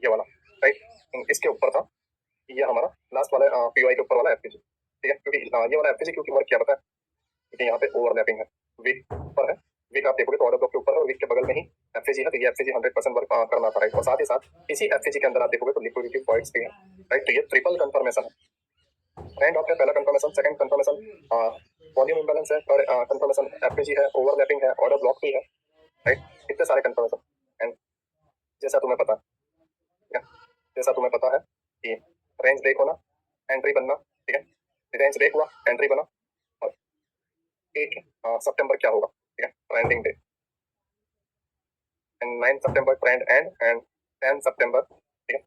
ये वाला, राइट। इसके ऊपर था, ये हमारा लास्ट वाला पीवाई के ऊपर वाला एफपीजी, ठीक है। क्योंकि ये वाला एफपीजी क्योंकि वर्क किया पता है, क्योंकि यहाँ पे ओवरलैपिंग है, वीक ऊपर है, वीक आप देखोगे तो ऑर्डर ब्लॉक के ऊपर है और वीक के बगल में ही एफसीजी है। तो ये एफसीजी 100% वर्क करना था, राइट। और साथ ही साथ इसी एफसीजी के अंदर आप देखोगे तो लिक्विडिटी पॉइंट्स भी है, राइट। तो ये ट्रिपल कंफर्मेशन है, ट्रेंड ऑफ है पहला confirmation, second confirmation volume imbalance है और कंफर्मेशन एफसीजी है, ओवरलैपिंग है, ऑर्डर ब्लॉक भी है, राइट। इतने सारे कंफर्मेशन एंड जैसा तुम्हें पता है, जैसा तुम्हें पता है कि रेंज ब्रेक होना, एंट्री बनना, ठीक है। रेंज ब्रेक हुआ, एंट्री बना, और 8 सितंबर क्या होगा, ठीक है, ट्रेंडिंग डे। एंड 9 सितंबर ट्रेंड एंड 10 सितंबर, ठीक है,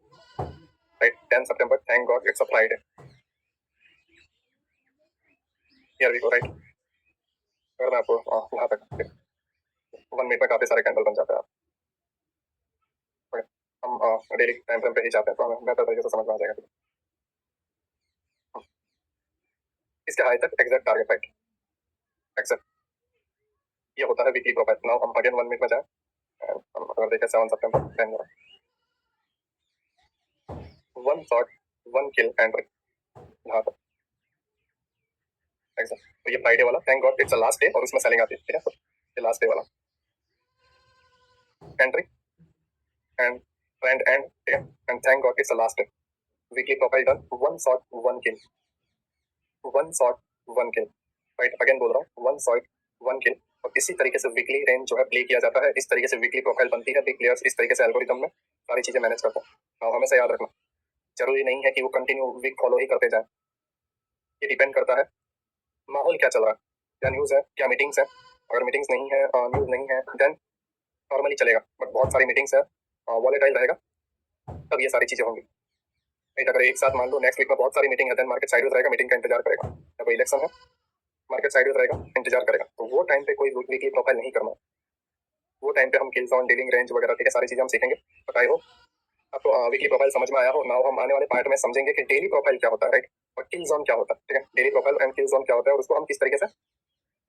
राइट। 10 सितंबर thank God it's a Friday, here we go, right. अगर मैं आपको यहाँ तक 1 मिनट में काफी सारे कैंडल बन जाते हैं, हम डेली टाइम फ्रेम पे ही जाते हैं, तो हमें बेहतर तरीके से समझ में आ जाएगा, ठीक है। इसके हाई तक एग्जैक्ट टारगेट, राइट, एग्जैक्ट ये होता है वीकली प्रोफाइल। नाउ हम अगेन 1 मिनट में जाए, हम अगर देखें 7 सितंबर 10 one shot one kill and यहाँ तक एग्जैक्ट। तो ये फ्राइडे वाला thank God it's last day और उसमें सेलिंग आती है, ठीक है। तो ये लास्ट डे वाला एंट्री एंड ट्रेंड एंड, ठीक है, and thank God it's last day, weekly profile done, one shot one kill, one shot one kill, right. Again बोल रहा हूँ, वन शॉट वन किल। और इसी तरीके से वीकली रेंज जो है प्ले किया जाता है, इस तरीके से वीकली प्रोफाइल बनती है। बिग प्लेयर्स इस तरीके से एल्गोरिदम में सारी चीजें मैनेज करते हैं। और हमेशा याद रखना, जरूरी नहीं है कि वो कंटिन्यू वीक फॉलो ही करते जाए, ये डिपेंड करता है माहौल क्या चल रहा है, क्या न्यूज़ है, क्या मीटिंग्स है। अगर मीटिंग्स नहीं है, न्यूज़ नहीं है, देन नॉर्मली चलेगा। बट बहुत सारी मीटिंग्स है, वॉलेटाइल रहेगा, तब ये सारी चीजें होंगी, राइट। अगर एक साथ मान लो नेक्स्ट वीक में बहुत सारी मीटिंग है, देन मार्केट साइडवेज रहेगा, मीटिंग का इंतजार करेगा। या कोई इलेक्शन है, मार्केट साइडवेज रहेगा, इंतजार करेगा। तो वो टाइम पे कोई वीकली प्रोफाइल नहीं करना, वो टाइम पे हम किल जोन, डीलिंग रेंज वगैरह, ठीक है, सारी चीजें हम सीखेंगे। बट आई होप आपको वीकली प्रोफाइल समझ में आया हो। नाउ हम आने वाले पार्ट में समझेंगे कि डेली प्रोफाइल क्या होता है, राइट, और किल जोन क्या होता है, ठीक है। Daily profile and kill zone क्या होता है और उसको हम किस तरीके से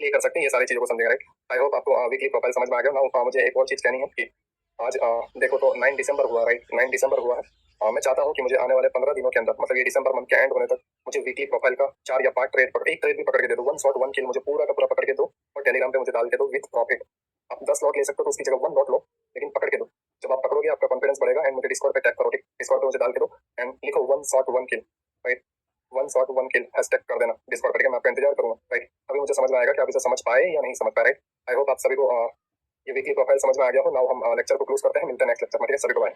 प्ले कर सकते हैं, ये सारी चीजों को समझेंगे, राइट। आई होप आपको वीकली प्रोफाइल समझ में आ गया। नाउ मुझे एक और चीज कहनी है कि आज देखो तो 9 दिसंबर हुआ, राइट, 9 दिसंबर हुआ है। मैं चाहता हूँ कि मुझे आने वाले 15 दिनों के अंदर, मतलब ये दिसंबर मंथ के एंड होने तक, मुझे वीकली प्रोफाइल का 4 या 5 ट्रेड पकड़, एक ट्रेड भी पकड़ के दे दो, वन शॉट वन किल मुझे पूरा का पूरा पकड़ के दो और टेलीग्राम पे मुझे डाल के दो विद प्रॉफिट। आप 10 लॉट ले सकते हो तो उसकी जगह 1 लॉट लो, लेकिन पकड़ के दो। जब आप पकड़ोगे आपका कॉन्फिडेंस बढ़ेगा एंड मुझे डिस्कॉर्ड पे टैग करो, ठीक, डिस्कॉर्ड पे मुझे डाल के दो एंड लिखो वन शॉट वन किल, राइट। वन शॉट वन किल हैशटैग कर देना डिस्कॉर्ड पे, मैं आपका इंतजार करूंगा, राइट। अभी मुझे समझ में आएगा कि आप इसे समझ पाए या नहीं समझ पाए, राइट। आई होप आप सभी को ये वीकली प्रोफाइल समझ में आ गया हो। नाउ हम लेक्चर को क्लोज करते हैं, मिलते हैं नेक्स्ट लेक्चर में, ठीक है। सभी को बाय।